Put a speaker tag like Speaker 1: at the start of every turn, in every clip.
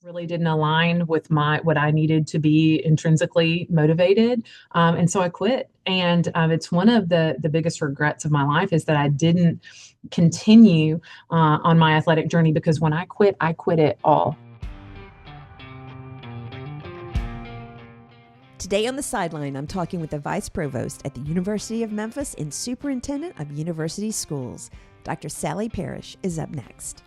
Speaker 1: really didn't align with my what I needed to be intrinsically motivated. And so I quit. And it's one of the biggest regrets of my life is that I didn't continue on my athletic journey because when I quit it all.
Speaker 2: Today on the Sideline, I'm talking with the Vice Provost at the University of Memphis and Superintendent of University Schools. Dr. Sally Parish is up next.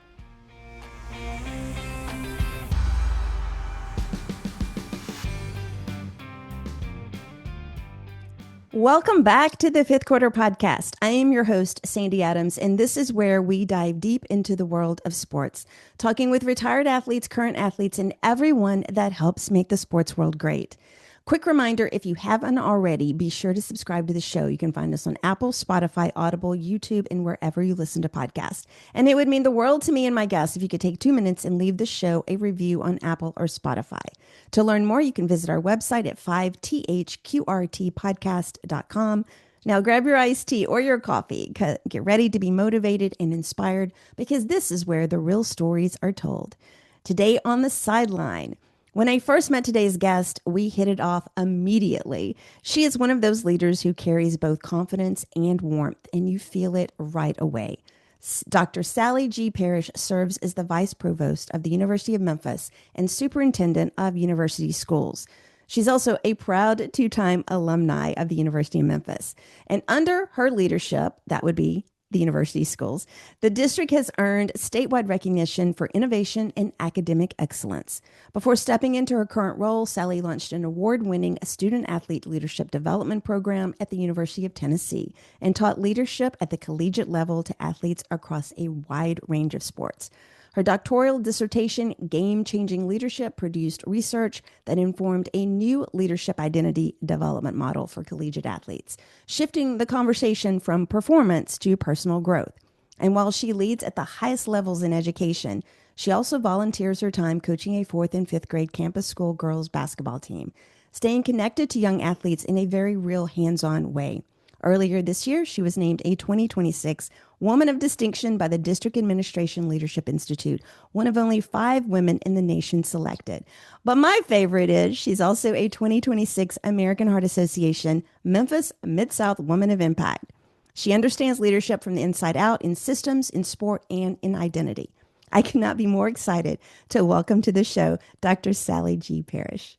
Speaker 2: Welcome back to the Fifth Quarter Podcast. I am your host, Sandy Adams, and this is where we dive deep into the world of sports, talking with retired athletes, current athletes, and everyone that helps make the sports world great. Quick reminder, if you haven't already, be sure to subscribe to the show. You can find us on Apple, Spotify, Audible, YouTube, and wherever you listen to podcasts. And it would mean the world to me and my guests if you could take 2 minutes and leave the show a review on Apple or Spotify. To learn more, you can visit our website at 5thqrtpodcast.com. Now grab your iced tea or your coffee. Get ready to be motivated and inspired because this is where the real stories are told. Today on the Sideline, when I first met today's guest, we hit it off immediately. She is one of those leaders who carries both confidence and warmth, and you feel it right away. Dr. Sally G. Parish serves as the Vice Provost of the University of Memphis and Superintendent of University Schools. She's also a proud two-time alumni of the University of Memphis. And under her leadership, that would be the university schools, the district has earned statewide recognition for innovation and academic excellence. Before stepping into her current role, Sally launched an award-winning student-athlete leadership development program at the University of Tennessee and taught leadership at the collegiate level to athletes across a wide range of sports. Her doctoral dissertation, Game-Changing Leadership, produced research that informed a new leadership identity development model for collegiate athletes, shifting the conversation from performance to personal growth. And while she leads at the highest levels in education, she also volunteers her time coaching a 4th and 5th grade campus school girls basketball team, staying connected to young athletes in a very real hands-on way. Earlier this year, she was named a 2026 Woman of Distinction by the District Administration Leadership Institute, one of only 5 women in the nation selected. But my favorite is she's also a 2026 American Heart Association Memphis Mid-South Woman of Impact. She understands leadership from the inside out in systems, in sport, and in identity. I cannot be more excited to welcome to the show Dr. Sally G. Parish.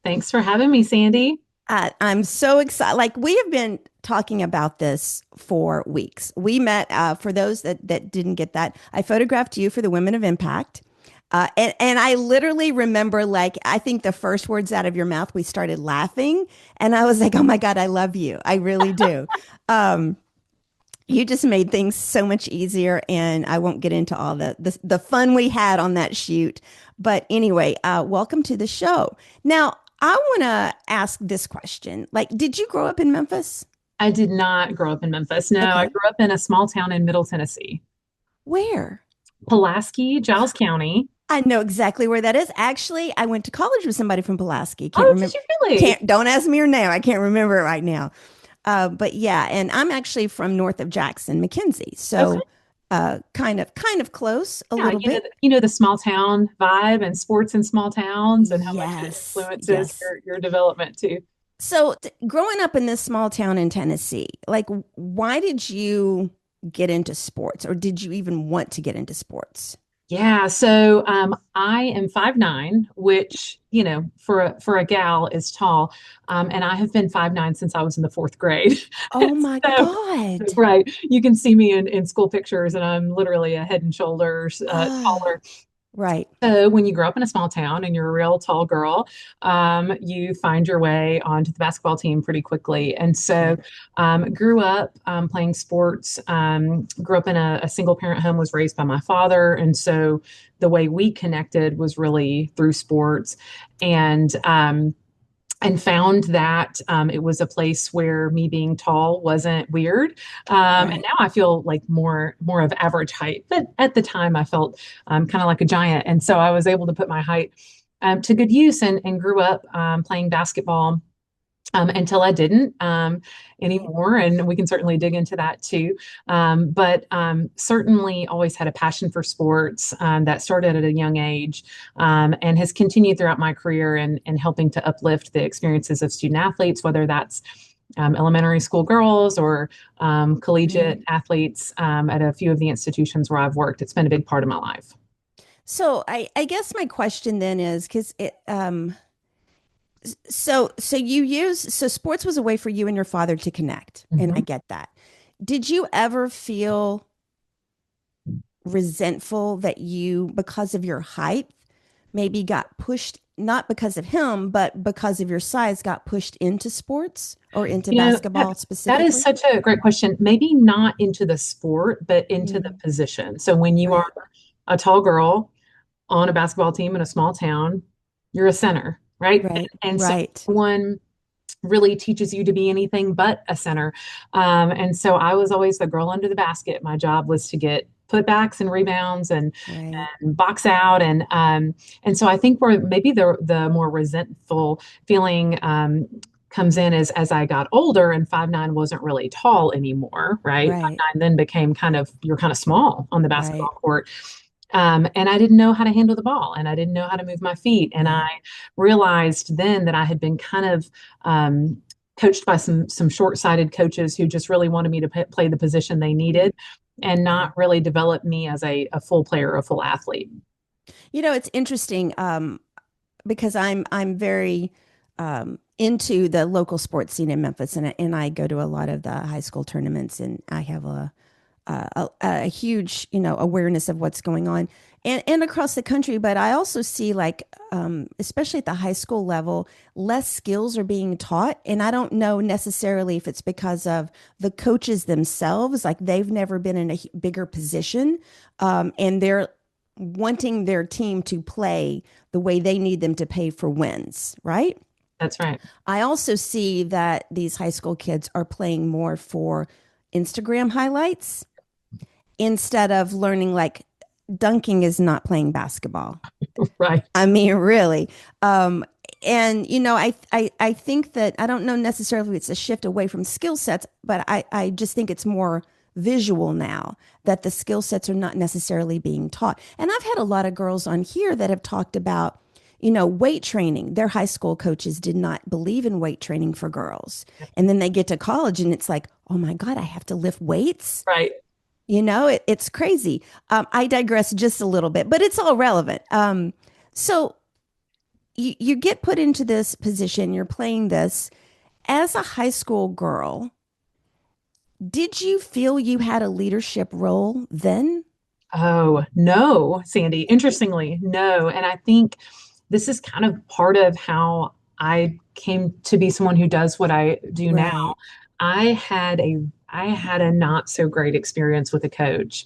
Speaker 1: Thanks for having me, Sandy.
Speaker 2: I'm so excited. Like, we have been talking about this for weeks. We met, for those that didn't get that, I photographed you for the Women of Impact. And I literally remember, like, I think the first words out of your mouth, we started laughing. And I was like, oh my God, I love you. I really do. You just made things so much easier. And I won't get into all the fun we had on that shoot. But anyway, welcome to the show. Now, I want to ask this question. Like, did you grow up in Memphis?
Speaker 1: I did not grow up in Memphis. No,
Speaker 2: Okay.
Speaker 1: I grew up in a small town in Middle Tennessee,
Speaker 2: Where?
Speaker 1: Pulaski, Giles County.
Speaker 2: I know exactly where that is. Actually, I went to college with somebody from Pulaski. Can't
Speaker 1: Oh,
Speaker 2: remember.
Speaker 1: did you really?
Speaker 2: Don't ask me her name. I can't remember it right now. But yeah, and I'm actually from north of Jackson, McKenzie. So
Speaker 1: Okay.
Speaker 2: kind of close a
Speaker 1: Yeah,
Speaker 2: little bit.
Speaker 1: you know the small town vibe and sports in small towns and how much it
Speaker 2: Yes,
Speaker 1: influences
Speaker 2: yes.
Speaker 1: your development too.
Speaker 2: So growing up in this small town in Tennessee, like, why did you get into sports, or did you even want to get into sports?
Speaker 1: Yeah, so I am 5'9", which, you know, for a gal is tall. And I have been 5'9" since I was in the 4th grade.
Speaker 2: Oh my
Speaker 1: So,
Speaker 2: God.
Speaker 1: right, you can see me in school pictures, and I'm literally a head and shoulders
Speaker 2: Ah,
Speaker 1: taller.
Speaker 2: right.
Speaker 1: So when you grow up in a small town and you're a real tall girl, you find your way onto the basketball team pretty quickly. And so grew up playing sports, grew up in a single parent home, was raised by my father. And so the way we connected was really through sports. And and found that it was a place where me being tall wasn't weird. And
Speaker 2: Right.
Speaker 1: now I feel like more of average height, but at the time I felt kind of like a giant, and so I was able to put my height to good use and grew up playing basketball until I didn't anymore. And we can certainly dig into that too. But certainly always had a passion for sports that started at a young age and has continued throughout my career and helping to uplift the experiences of student athletes, whether that's elementary school girls or collegiate
Speaker 2: Right.
Speaker 1: athletes at a few of the institutions where I've worked. It's been a big part of my life.
Speaker 2: So I guess my question then is because so you use so sports was a way for you and your father to connect, and I
Speaker 1: Mhm.
Speaker 2: get that. Did you ever feel resentful that you, because of your height, maybe got pushed, not because of him, but because of your size, got pushed into sports or into
Speaker 1: You know,
Speaker 2: basketball
Speaker 1: that is
Speaker 2: specifically?
Speaker 1: such a great question. Maybe not into the sport, but into the
Speaker 2: Mm,
Speaker 1: position. So when you are
Speaker 2: right,
Speaker 1: a tall girl on a basketball team in a small town, you're a center, right?
Speaker 2: right,
Speaker 1: And so
Speaker 2: right,
Speaker 1: no one really teaches you to be anything but a center. And so I was always the girl under the basket. My job was to get putbacks and rebounds
Speaker 2: right,
Speaker 1: and box out and so I think where maybe the more resentful feeling comes in as I got older and 5'9" wasn't really tall anymore, right?
Speaker 2: right,
Speaker 1: 5'9" then became you're kind of small on the
Speaker 2: right,
Speaker 1: basketball court. And I didn't know how to handle the ball and I didn't know how to move my feet. And I
Speaker 2: right,
Speaker 1: realized then that I had been kind of coached by some short-sighted coaches who just really wanted me to play the position they needed and
Speaker 2: right.
Speaker 1: not really develop me as a full player, a full athlete.
Speaker 2: It's interesting because I'm very into the local sports scene in Memphis, and I go to a lot of the high school tournaments, and I have a huge awareness of what's going on and across the country. But I also see like especially at the high school level, less skills are being taught, and I don't know necessarily if it's because of the coaches themselves, like they've never been in a bigger position, and they're wanting their team to play the way they need them to pay for wins, right?
Speaker 1: That's right.
Speaker 2: I also see that these high school kids are playing more for Instagram highlights instead of learning, like, dunking is not playing basketball.
Speaker 1: Right.
Speaker 2: I mean, really. Um, and I think that I don't know necessarily if it's a shift away from skill sets, but I just think it's more visual now that the skill sets are not necessarily being taught. And I've had a lot of girls on here that have talked about, weight training. Their high school coaches did not believe in weight training for girls. And then they get to college and it's like, oh my God, I have to lift weights.
Speaker 1: Right.
Speaker 2: It's crazy. I digress just a little bit, but it's all relevant. So you get put into this position, you're playing this as a high school girl. Did you feel you had a leadership role then?
Speaker 1: Oh, no, Sandy. Interestingly, no. And I think this is kind of part of how I came to be someone who does what I do now.
Speaker 2: Right.
Speaker 1: I had a I had a not so great experience with a coach.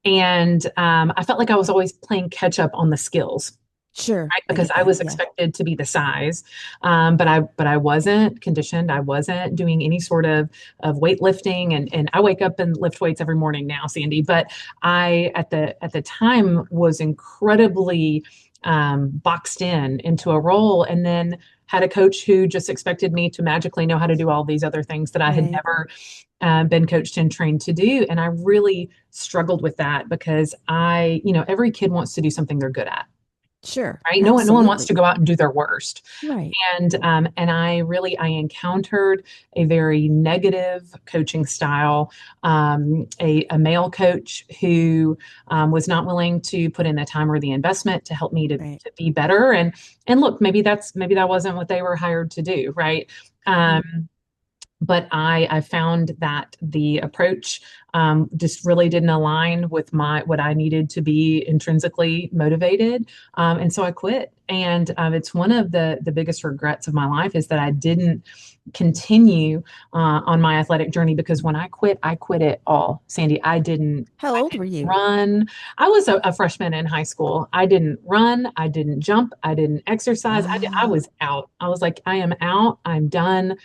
Speaker 1: And I felt like I was always playing catch up on the skills,
Speaker 2: Sure.
Speaker 1: right?
Speaker 2: I
Speaker 1: Because
Speaker 2: get
Speaker 1: I
Speaker 2: that.
Speaker 1: was
Speaker 2: Yeah.
Speaker 1: expected to be the size, but I wasn't conditioned. I wasn't doing any sort of weightlifting, and I wake up and lift weights every morning now, Sandy. But I at the time was incredibly boxed into a role, and then had a coach who just expected me to magically know how to do all these other things that I had
Speaker 2: Right.
Speaker 1: never been coached and trained to do. And I really struggled with that because every kid wants to do something they're good at,
Speaker 2: Sure.
Speaker 1: right? No one wants to
Speaker 2: Absolutely.
Speaker 1: go out and do their worst.
Speaker 2: Right.
Speaker 1: And I encountered a very negative coaching style, a male coach who was not willing to put in the time or the investment to help me
Speaker 2: Right.
Speaker 1: to be better. And look, maybe that wasn't what they were hired to do, right?
Speaker 2: Mhm.
Speaker 1: But I found that the approach just really didn't align with my what I needed to be intrinsically motivated, and so I quit. And it's one of the biggest regrets of my life is that I didn't continue on my athletic journey because when I quit it all, Sandy.
Speaker 2: How
Speaker 1: I
Speaker 2: old were
Speaker 1: didn't
Speaker 2: you?
Speaker 1: run. I was a freshman in high school. I didn't run. I didn't jump. I didn't exercise. I
Speaker 2: Wow.
Speaker 1: was out. I was like, I am out. I'm done.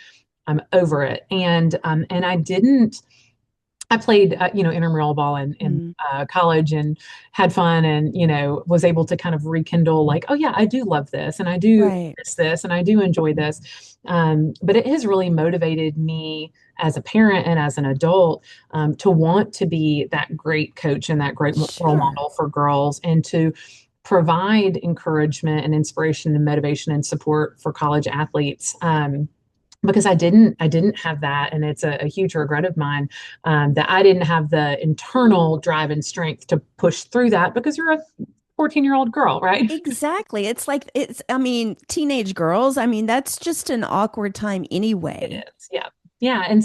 Speaker 1: I'm over it. And I didn't I played, intramural ball in
Speaker 2: Mm,
Speaker 1: college and had fun and, was able to kind of rekindle like, oh yeah, I do love this and I do
Speaker 2: right.
Speaker 1: miss this and I do enjoy this. But it has really motivated me as a parent and as an adult to want to be that great coach and that great role
Speaker 2: Sure.
Speaker 1: model for girls and to provide encouragement and inspiration and motivation and support for college athletes. Because I didn't have that, and it's a huge regret of mine that I didn't have the internal drive and strength to push through that because you're a 14-year-old girl, right?
Speaker 2: Exactly. It's like I mean, teenage girls, I mean, that's just an awkward time
Speaker 1: It
Speaker 2: anyway.
Speaker 1: is, yeah. Yeah. And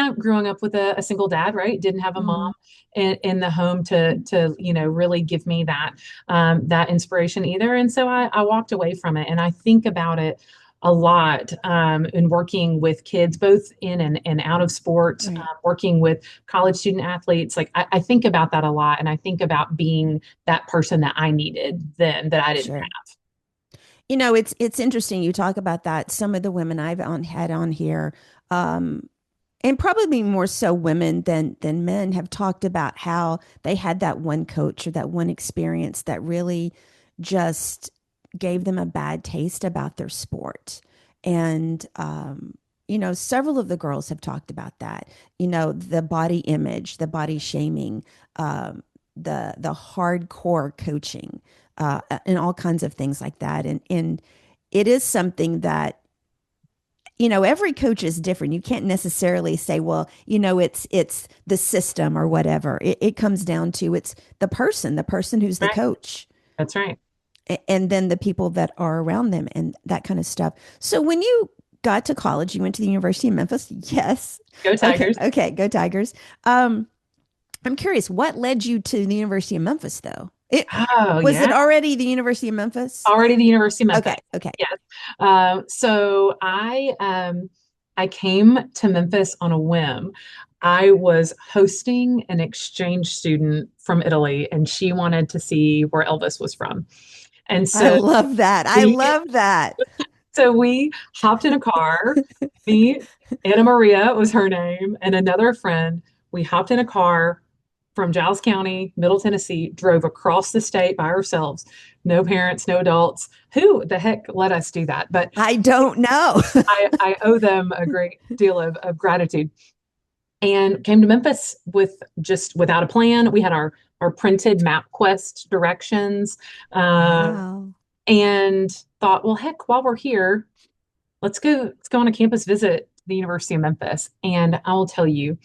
Speaker 1: I'm growing up with a single dad, right? Didn't have a mom
Speaker 2: Mm,
Speaker 1: in the home to really give me that inspiration either. And so I walked away from it. And I think about it a lot in working with kids, both in and out of sports,
Speaker 2: right.
Speaker 1: working with college student athletes. Like I think about that a lot. And I think about being that person that I needed then that I didn't
Speaker 2: Sure. You know, it's interesting you talk about that. Some of the women had on here, um, and probably more so women than men have talked about how they had that one coach or that one experience that really just gave them a bad taste about their sport. And you know, several of the girls have talked about that. You know, the body image, the body shaming, the hardcore coaching, and all kinds of things like that. And it is something that, you know, every coach is different. You can't necessarily say, well, you know, it's the system or whatever. It comes down to it's the person who's the
Speaker 1: have. Right.
Speaker 2: coach,
Speaker 1: That's right.
Speaker 2: and then the people that are around them and that kind of stuff. So when you got to college, you went to the University of Memphis. Yes.
Speaker 1: Go
Speaker 2: Okay.
Speaker 1: Tigers.
Speaker 2: Okay. Go Tigers. Um, I'm curious, what led you to the University of Memphis, though?
Speaker 1: Oh,
Speaker 2: Was
Speaker 1: yeah.
Speaker 2: it already the University of Memphis?
Speaker 1: Already the University of Memphis.
Speaker 2: Okay. Okay.
Speaker 1: Yes. So I came to Memphis on a whim. I was hosting an exchange student from Italy, and she wanted to see where Elvis was from. And
Speaker 2: I
Speaker 1: so
Speaker 2: love that. I
Speaker 1: we
Speaker 2: love that.
Speaker 1: so we hopped in a car. Me, Anna Maria was her name, and another friend. We hopped in a car from Giles County, Middle Tennessee, drove across the state by ourselves. No parents, no adults. Who the heck let us do that? But
Speaker 2: I don't know.
Speaker 1: I owe them a great deal of gratitude. And came to Memphis with just without a plan. We had our printed MapQuest directions, uh,
Speaker 2: Wow.
Speaker 1: and thought, well, heck, while we're here, let's go on a campus visit to the University of Memphis. And I will tell you,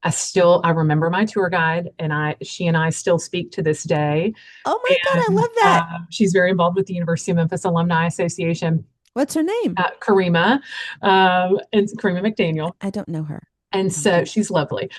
Speaker 1: I remember my tour guide, and I she and I still speak to this day.
Speaker 2: Oh my God, I
Speaker 1: And
Speaker 2: love that.
Speaker 1: she's very involved with the University of Memphis Alumni Association,
Speaker 2: What's her name?
Speaker 1: and Karima McDaniel.
Speaker 2: I don't know her.
Speaker 1: And
Speaker 2: I don't
Speaker 1: so
Speaker 2: know.
Speaker 1: she's lovely.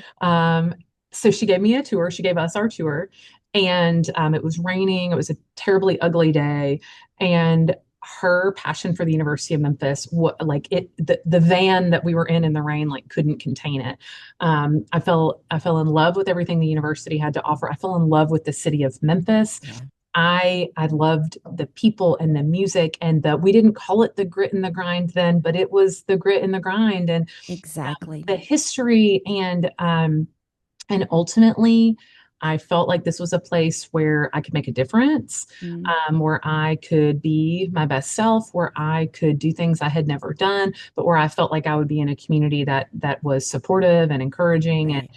Speaker 1: So she gave me a tour. She gave us our tour, and it was raining. It was a terribly ugly day, and her passion for the University of Memphis, what like it, the van that we were in the rain, like couldn't contain it. I fell in love with everything the university had to offer. I fell in love with the city of Memphis.
Speaker 2: Yeah,
Speaker 1: I loved the people and the music and we didn't call it the grit and the grind then, but it was the grit and the grind and
Speaker 2: exactly.
Speaker 1: the history and ultimately I felt like this was a place where I could make a difference,
Speaker 2: Mm,
Speaker 1: where I could be my best self, where I could do things I had never done, but where I felt like I would be in a community that was supportive and encouraging.
Speaker 2: right.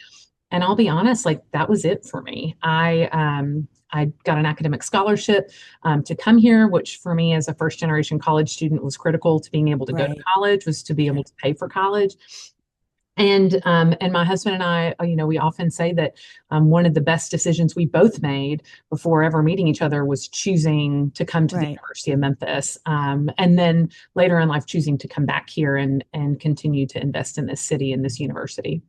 Speaker 1: And I'll be honest, like that was it for me. I got an academic scholarship to come here, which for me as a first generation college student was critical to being able to go to
Speaker 2: Right.
Speaker 1: college, was to be able
Speaker 2: Sure.
Speaker 1: to pay for college. And my husband and I, we often say that one of the best decisions we both made before ever meeting each other was choosing to come to the
Speaker 2: Right.
Speaker 1: University of Memphis, and then later in life choosing to come back here and continue to invest in this city and this university.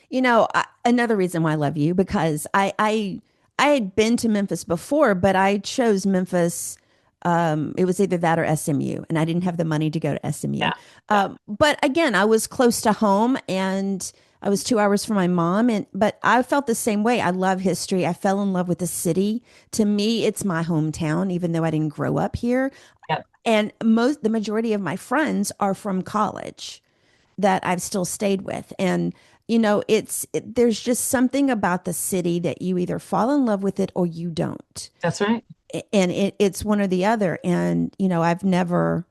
Speaker 2: You know, another reason why I love you because I had been to Memphis before, but I chose Memphis. It was either that or SMU, and I didn't have the money to go to SMU.
Speaker 1: Yeah, yeah,
Speaker 2: But again, I was close to home, and I was 2 hours from my mom, and but I felt the same way. I love history. I fell in love with the city. To me, it's my hometown, even though I didn't grow up here.
Speaker 1: yeah.
Speaker 2: And the majority of my friends are from college that I've still stayed with. And there's just something about the city that you either fall in love with it or you don't.
Speaker 1: That's right.
Speaker 2: And it's one or the other. And, I've never,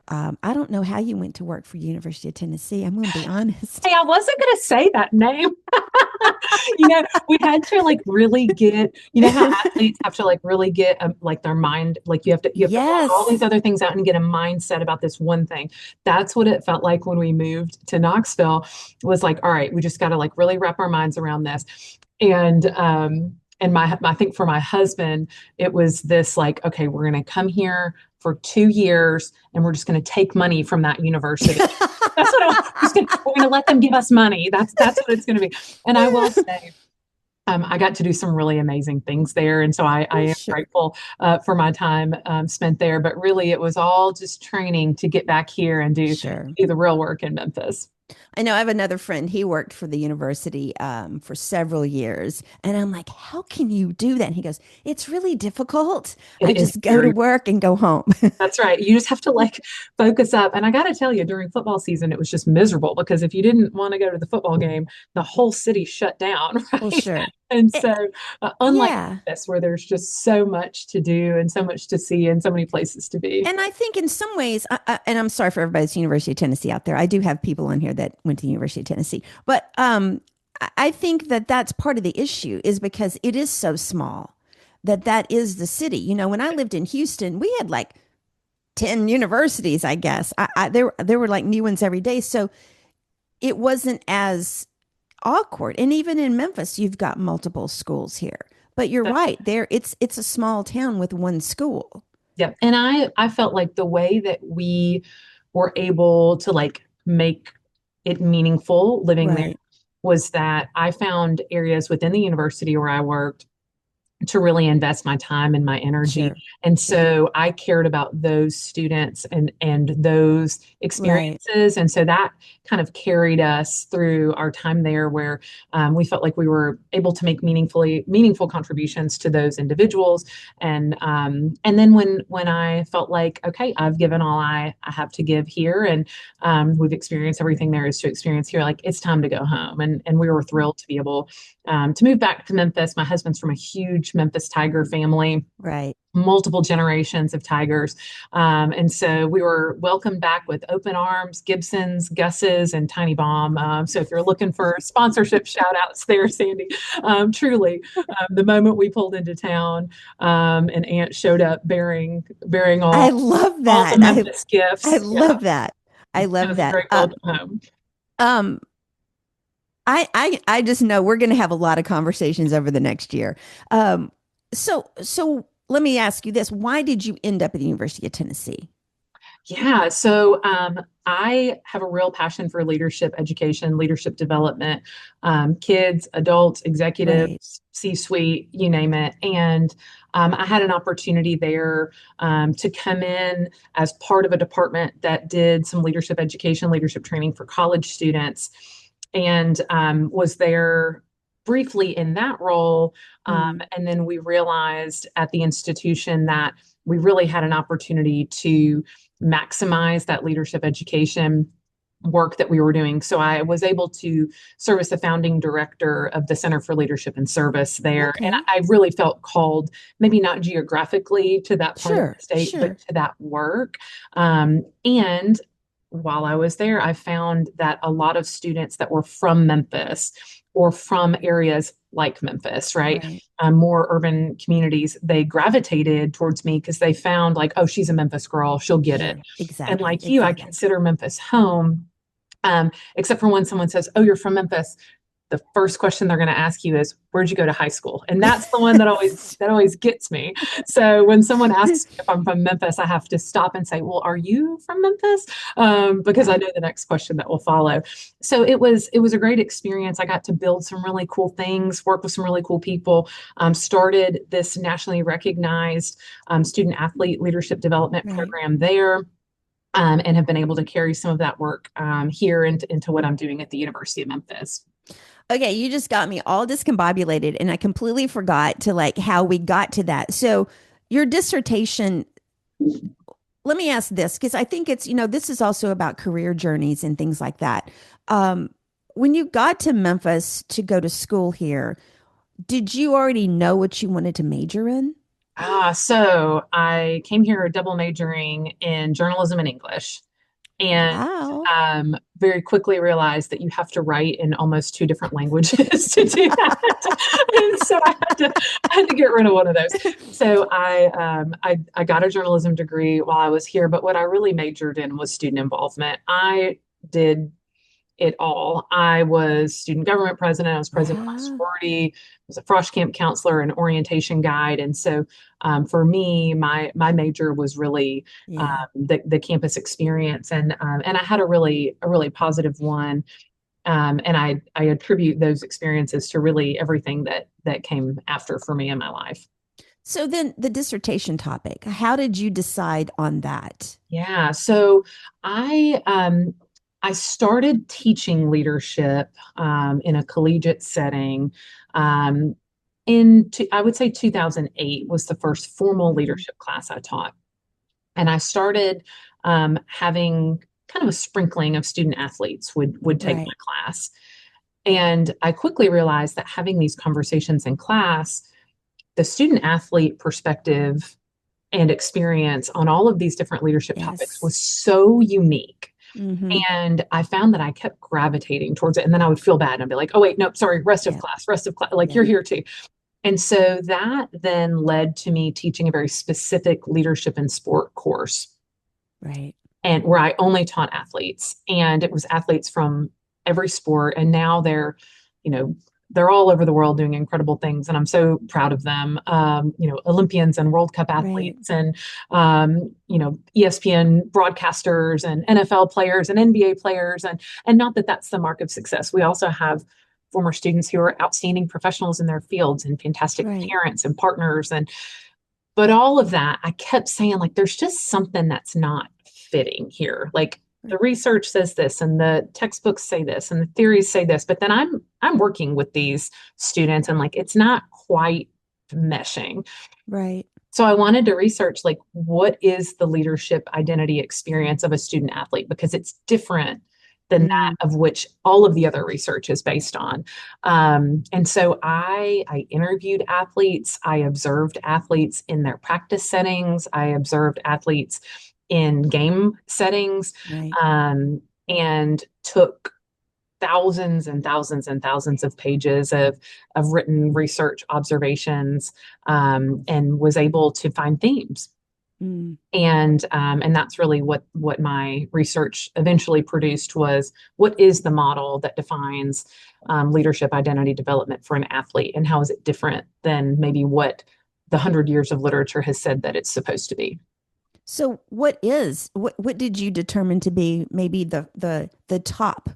Speaker 2: I don't know how you went to work for University of Tennessee. I'm going to be honest.
Speaker 1: Hey, I wasn't going to say that name. We had to like really get, how athletes have to like really get like their mind, like you have to block all these
Speaker 2: Yes.
Speaker 1: other things out and get a mindset about this one thing. That's what it felt like when we moved to Knoxville, was like, all right, we just got to like really wrap our minds around this. And I think for my husband, it was this like, okay, we're going to come here for 2 years and we're just going to take money from that university. That's what we're going to let them give us money. That's what it's going to be. And I will say, I got to do some really amazing things there. And so I am
Speaker 2: Sure.
Speaker 1: grateful for my time spent there. But really, it was all just training to get back here and
Speaker 2: Sure.
Speaker 1: do the real work in Memphis.
Speaker 2: I know I have another friend. He worked for the university for several years. And I'm like, how can you do that? And he goes, it's really difficult. I
Speaker 1: It is
Speaker 2: just go to
Speaker 1: very
Speaker 2: work and go home.
Speaker 1: That's right. You just have to like focus up. And I got to tell you, during football season, it was just miserable because if you didn't want to go to the football game, the whole city shut down,
Speaker 2: Well,
Speaker 1: right?
Speaker 2: sure.
Speaker 1: And
Speaker 2: It,
Speaker 1: so, unlike
Speaker 2: yeah.
Speaker 1: this, where there's just so much to do and so much to see and so many places to be.
Speaker 2: And I think in some ways, and I'm sorry for everybody's University of Tennessee out there. I do have people on here that went to the University of Tennessee, but I think that that's part of the issue is because it is so small that is the city. When I lived in Houston, we had like 10 universities, I guess. There were like new ones every day, so it wasn't as awkward. And even in Memphis, you've got multiple schools here. But you're
Speaker 1: That's
Speaker 2: right, there it's a small town with one school.
Speaker 1: Yeah. And I felt like the way that we were able to like make it meaningful living there
Speaker 2: Right.
Speaker 1: was that I found areas within the university where I worked to really invest my time and my energy.
Speaker 2: Sure.
Speaker 1: And
Speaker 2: Sure.
Speaker 1: so I cared about those students and those
Speaker 2: Right.
Speaker 1: experiences. And so that kind of carried us through our time there where we felt like we were able to make meaningful contributions to those individuals. And then when I felt like, okay, I've given all I have to give here and we've experienced everything there is to experience here, like it's time to go home. And we were thrilled to be able to move back to Memphis. My husband's from a huge Memphis Tiger family,
Speaker 2: Right.
Speaker 1: multiple generations of Tigers. And so we were welcomed back with open arms, Gibsons, Gus's, and Tiny Bomb. So if you're looking for sponsorship shout outs there, Sandy, truly, the moment we pulled into town, and Aunt showed up bearing
Speaker 2: I
Speaker 1: all,
Speaker 2: love
Speaker 1: all the
Speaker 2: that.
Speaker 1: Memphis
Speaker 2: I
Speaker 1: gifts. Yeah,
Speaker 2: love that. I
Speaker 1: it
Speaker 2: love
Speaker 1: was a
Speaker 2: that.
Speaker 1: great welcome home.
Speaker 2: Um, I just know we're going to have a lot of conversations over the next year. So let me ask you this: why did you end up at the University of Tennessee?
Speaker 1: Yeah, so I have a real passion for leadership education, leadership development, kids, adults,
Speaker 2: Right.
Speaker 1: executives, C-suite, you name it. And I had an opportunity there to come in as part of a department that did some leadership education, leadership training for college students, and was there briefly in that role.
Speaker 2: Mm,
Speaker 1: And then we realized at the institution that we really had an opportunity to maximize that leadership education work that we were doing. So I was able to serve as the founding director of the Center for Leadership and Service there. And
Speaker 2: okay.
Speaker 1: I really felt called, maybe not geographically to that part of
Speaker 2: Sure.
Speaker 1: the state, but
Speaker 2: Sure.
Speaker 1: to that work. And while I was there, I found that a lot of students that were from Memphis or from areas like Memphis, right?
Speaker 2: Right.
Speaker 1: More urban communities, they gravitated towards me because they found like, oh, she's a Memphis girl, she'll get it.
Speaker 2: Sure.
Speaker 1: And
Speaker 2: Exactly.
Speaker 1: like you, I
Speaker 2: Exactly.
Speaker 1: consider Memphis home, except for when someone says, oh, you're from Memphis. The first question they're going to ask you is, where'd you go to high school? And that's the one that always gets me. So when someone asks me if I'm from Memphis, I have to stop and say, well, are you from Memphis? Because
Speaker 2: Yeah.
Speaker 1: I know the next question that will follow. So it was a great experience. I got to build some really cool things, work with some really cool people, started this nationally recognized student athlete leadership development
Speaker 2: Right.
Speaker 1: program there. And have been able to carry some of that work here into what I'm doing at the University of Memphis.
Speaker 2: Okay, you just got me all discombobulated and I completely forgot to like how we got to that. So your dissertation, let me ask this because I think it's, this is also about career journeys and things like that. Um, when you got to Memphis to go to school here, did you already know what you wanted to major in?
Speaker 1: So I came here double majoring in journalism and English, and
Speaker 2: Wow.
Speaker 1: very quickly realized that you have to write in almost two different languages to do that. And so I had to get rid of one of those. So I got a journalism degree while I was here, but what I really majored in was student involvement. I did it all. I was student government president. I was president of my
Speaker 2: Wow.
Speaker 1: sorority. I was a frosh camp counselor and orientation guide. And so, for me, my major was really
Speaker 2: Yeah.
Speaker 1: the campus experience, and I had a really positive one. And I attribute those experiences to really everything that came after for me in my life.
Speaker 2: So then the dissertation topic, how did you decide on that?
Speaker 1: Yeah. So I started teaching leadership in a collegiate setting. I would say 2008 was the first formal
Speaker 2: Mhm.
Speaker 1: leadership class I taught, and I started having kind of a sprinkling of student athletes would take my
Speaker 2: Right.
Speaker 1: class, and I quickly realized that having these conversations in class, the student athlete perspective and experience on all of these different leadership topics
Speaker 2: Yes.
Speaker 1: was so unique.
Speaker 2: Hmm.
Speaker 1: And I found that I kept gravitating towards it. And then I would feel bad and I'd be like, oh, wait, nope, sorry,
Speaker 2: Yeah.
Speaker 1: rest of class, like you're
Speaker 2: Yeah.
Speaker 1: here too. And so that then led to me teaching a very specific leadership and sport course,
Speaker 2: Right.
Speaker 1: and where I only taught athletes. And it was athletes from every sport. And now you know, they're all over the world doing incredible things, and I'm so proud of them. Olympians and World Cup
Speaker 2: Right.
Speaker 1: athletes, and ESPN broadcasters, and NFL players, and NBA players, and not that that's the mark of success. We also have former students who are outstanding professionals in their fields and fantastic
Speaker 2: Right.
Speaker 1: parents and partners, and but all of that, I kept saying, like, there's just something that's not fitting here. Like, the research says this, and the textbooks say this, and the theories say this, but then I'm working with these students, and like it's not quite meshing.
Speaker 2: Right.
Speaker 1: So I wanted to research, like, what is the leadership identity experience of a student athlete, because it's different than that
Speaker 2: Mm.
Speaker 1: of which all of the other research is based on. And so I interviewed athletes, I observed athletes in their practice settings, I observed athletes in game settings,
Speaker 2: Right.
Speaker 1: and took thousands and thousands and thousands of pages of written research observations, and was able to find themes.
Speaker 2: Mm.
Speaker 1: And that's really what my research eventually produced was, what is the model that defines leadership identity development for an athlete, and how is it different than maybe what the 100 years of literature has said that it's supposed to be.
Speaker 2: So what did you determine to be maybe the top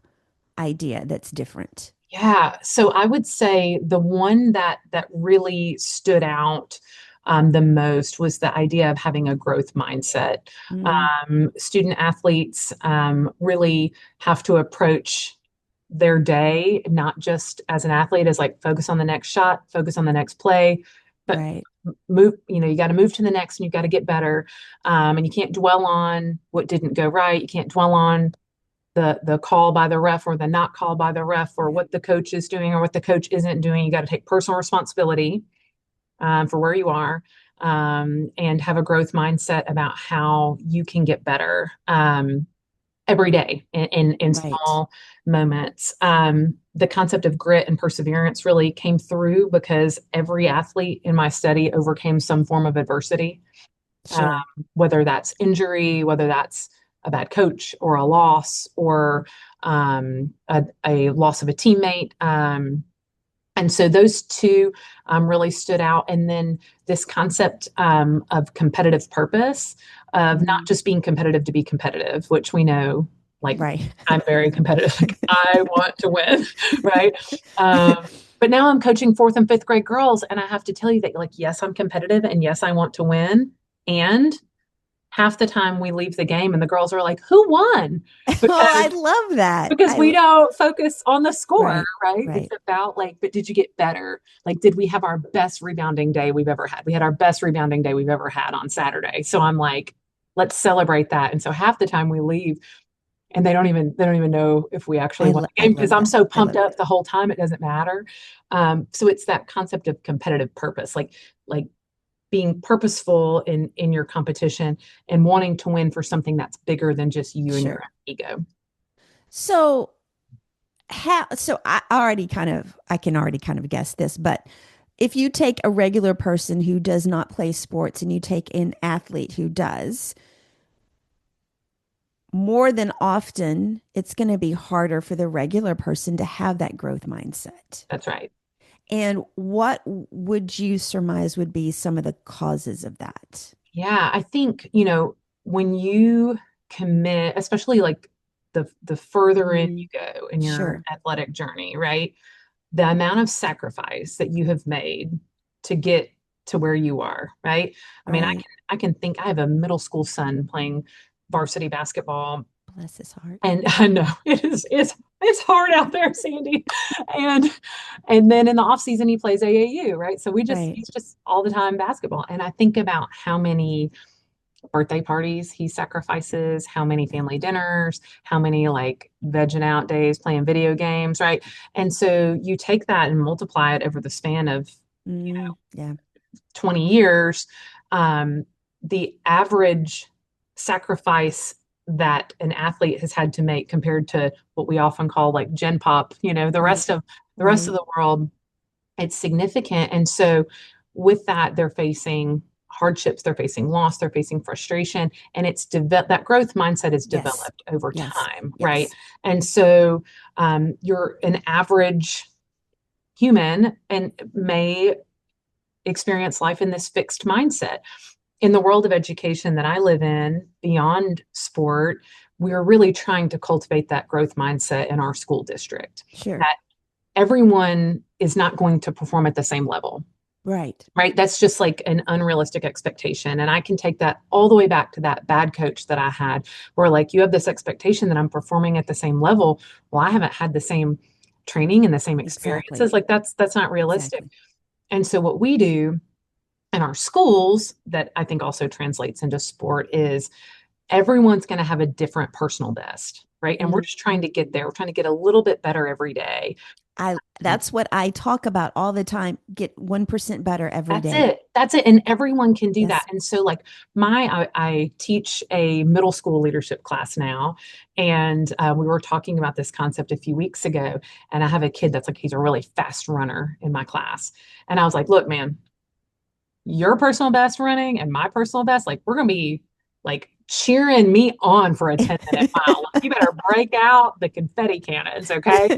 Speaker 2: idea that's different?
Speaker 1: Yeah, so I would say the one that really stood out the most was the idea of having a growth mindset.
Speaker 2: Mm.
Speaker 1: Student athletes really have to approach their day not just as an athlete, as like focus on the next shot, focus on the next play, but
Speaker 2: Right.
Speaker 1: move. You got to move to the next, and you got to get better. And you can't dwell on what didn't go right. You can't dwell on the call by the ref, or the not call by the ref, or
Speaker 2: Yeah.
Speaker 1: what the coach is doing or what the coach isn't doing. You got to take personal responsibility for where you are, and have a growth mindset about how you can get better every day in
Speaker 2: Right.
Speaker 1: small moments. The concept of grit and perseverance really came through because every athlete in my study overcame some form of adversity,
Speaker 2: Sure.
Speaker 1: whether that's injury, whether that's a bad coach or a loss, or a loss of a teammate. And so those two really stood out. And then this concept of competitive purpose, of not
Speaker 2: Mm.
Speaker 1: just being competitive to be competitive, which we know, like,
Speaker 2: Right.
Speaker 1: I'm very competitive. Like, I want to win, right? But now I'm coaching fourth and fifth grade girls, and I have to tell you that, like, yes, I'm competitive, and yes, I want to win. And half the time we leave the game, and the girls are like, "Who won?"
Speaker 2: Oh, I
Speaker 1: Because
Speaker 2: love that.
Speaker 1: we don't focus on the score,
Speaker 2: Right.
Speaker 1: right? It's
Speaker 2: Right.
Speaker 1: about, like, but did you get better? Like, did we have our best rebounding day we've ever had? We had our best rebounding day we've ever had on Saturday. So I'm like, let's celebrate that. And so half the time we leave, and they don't even know if we actually won the
Speaker 2: I
Speaker 1: game because
Speaker 2: love
Speaker 1: I'm
Speaker 2: that.
Speaker 1: so
Speaker 2: I
Speaker 1: pumped
Speaker 2: love
Speaker 1: up
Speaker 2: that.
Speaker 1: the whole time it doesn't matter. So it's that concept of competitive purpose, like being purposeful in your competition and wanting to win for something that's bigger than just you and your
Speaker 2: Sure.
Speaker 1: ego.
Speaker 2: So so I can already kind of guess this, but if you take a regular person who does not play sports and you take an athlete who does, more than often it's going to be harder for the regular person to have that growth mindset.
Speaker 1: That's right.
Speaker 2: And what would you surmise would be some of the causes of that?
Speaker 1: Yeah, I think, when you commit, especially like the further in
Speaker 2: Mm,
Speaker 1: you go in your
Speaker 2: sure.
Speaker 1: athletic journey, right? The amount of sacrifice that you have made to get to where you are, right? I mean,
Speaker 2: Right.
Speaker 1: I can think I have a middle school son playing varsity basketball,
Speaker 2: Bless his heart.
Speaker 1: and I know it's hard out there, Sandy. And and then in the off season he plays AAU, right? So
Speaker 2: Right.
Speaker 1: he's just all the time basketball. And I think about how many birthday parties he sacrifices, how many
Speaker 2: Yeah.
Speaker 1: family dinners, how many like vegging out days playing video games, right? And so you take that and multiply it over the span of
Speaker 2: Yeah.
Speaker 1: 20 years, the average sacrifice that an athlete has had to make compared to what we often call like gen pop,
Speaker 2: Right.
Speaker 1: the rest of
Speaker 2: Right.
Speaker 1: the world, it's significant. And so with that, they're facing hardships, they're facing loss, they're facing frustration, and that growth mindset is
Speaker 2: Yes.
Speaker 1: developed over
Speaker 2: Yes.
Speaker 1: time, right?
Speaker 2: Yes.
Speaker 1: And so you're an average human and may experience life in this fixed mindset. In the world of education that I live in, beyond sport, we're really trying to cultivate that growth mindset in our school district,
Speaker 2: Sure.
Speaker 1: that everyone is not going to perform at the same level,
Speaker 2: Right.
Speaker 1: right? That's just like an unrealistic expectation. And I can take that all the way back to that bad coach that I had, where like you have this expectation that I'm performing at the same level. Well, I haven't had the same training and the same
Speaker 2: Exactly.
Speaker 1: experiences. Like that's not realistic.
Speaker 2: Exactly.
Speaker 1: And so what we do in our schools that I think also translates into sport is everyone's going to have a different personal best, right? And we're
Speaker 2: Mm.
Speaker 1: just trying to get there. We're trying to get a little bit better every day.
Speaker 2: I That's what I talk about all the time. Get 1% better every
Speaker 1: That's
Speaker 2: day.
Speaker 1: it. That's it. And everyone can do that.
Speaker 2: Yes.
Speaker 1: And so like I teach a middle school leadership class now. And we were talking about this concept a few weeks ago. And I have a kid that's like, he's a really fast runner in my class. And I was like, look, man, your personal best running and my personal best, like we're going to be like cheering me on for a 10-minute mile. Like, you better break out the confetti cannons, okay?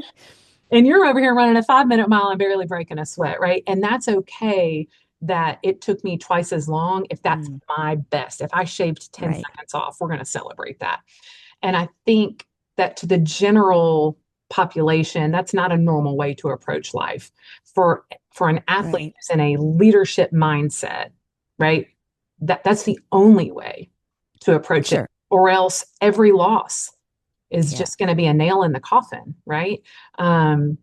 Speaker 1: And you're over here running a 5-minute mile and barely breaking a sweat, right? And that's okay that it took me twice as long if that's
Speaker 2: Mm,
Speaker 1: my best. If I shaved 10
Speaker 2: right.
Speaker 1: seconds off, we're going to celebrate that. And I think that to the general population, that's not a normal way to approach life. For an athlete
Speaker 2: Right.
Speaker 1: who's in a leadership mindset, right? That's the only way to approach it.
Speaker 2: Sure.
Speaker 1: Or else every loss is
Speaker 2: Yeah.
Speaker 1: just going to be a nail in the coffin, right? Um,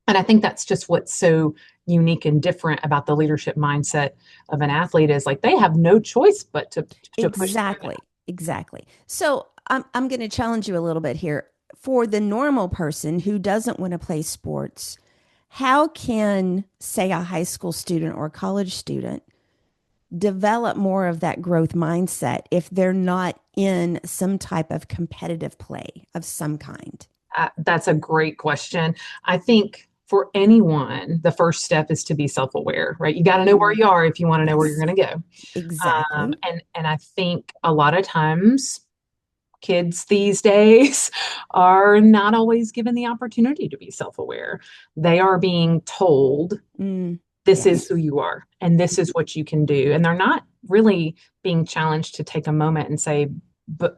Speaker 1: and I think that's just what's so unique and different about the leadership mindset of an athlete is like they have no choice but to push through that.
Speaker 2: Exactly. Exactly. So I'm going to challenge you a little bit here. For the normal person who doesn't want to play sports, how can, say, a high school student or a college student develop more of that growth mindset if they're not in some type of competitive play of some kind?
Speaker 1: That's a great question. I think for anyone, the first step is to be self-aware, right? You got to know where
Speaker 2: Mm,
Speaker 1: you are if you want to know where you're
Speaker 2: yes,
Speaker 1: going to go.
Speaker 2: exactly.
Speaker 1: And I think a lot of times kids these days are not always given the opportunity to be self-aware. They are being told
Speaker 2: Mm,
Speaker 1: this is
Speaker 2: yes,
Speaker 1: who you are and this is what you can do. And they're not really being challenged to take a moment and say, but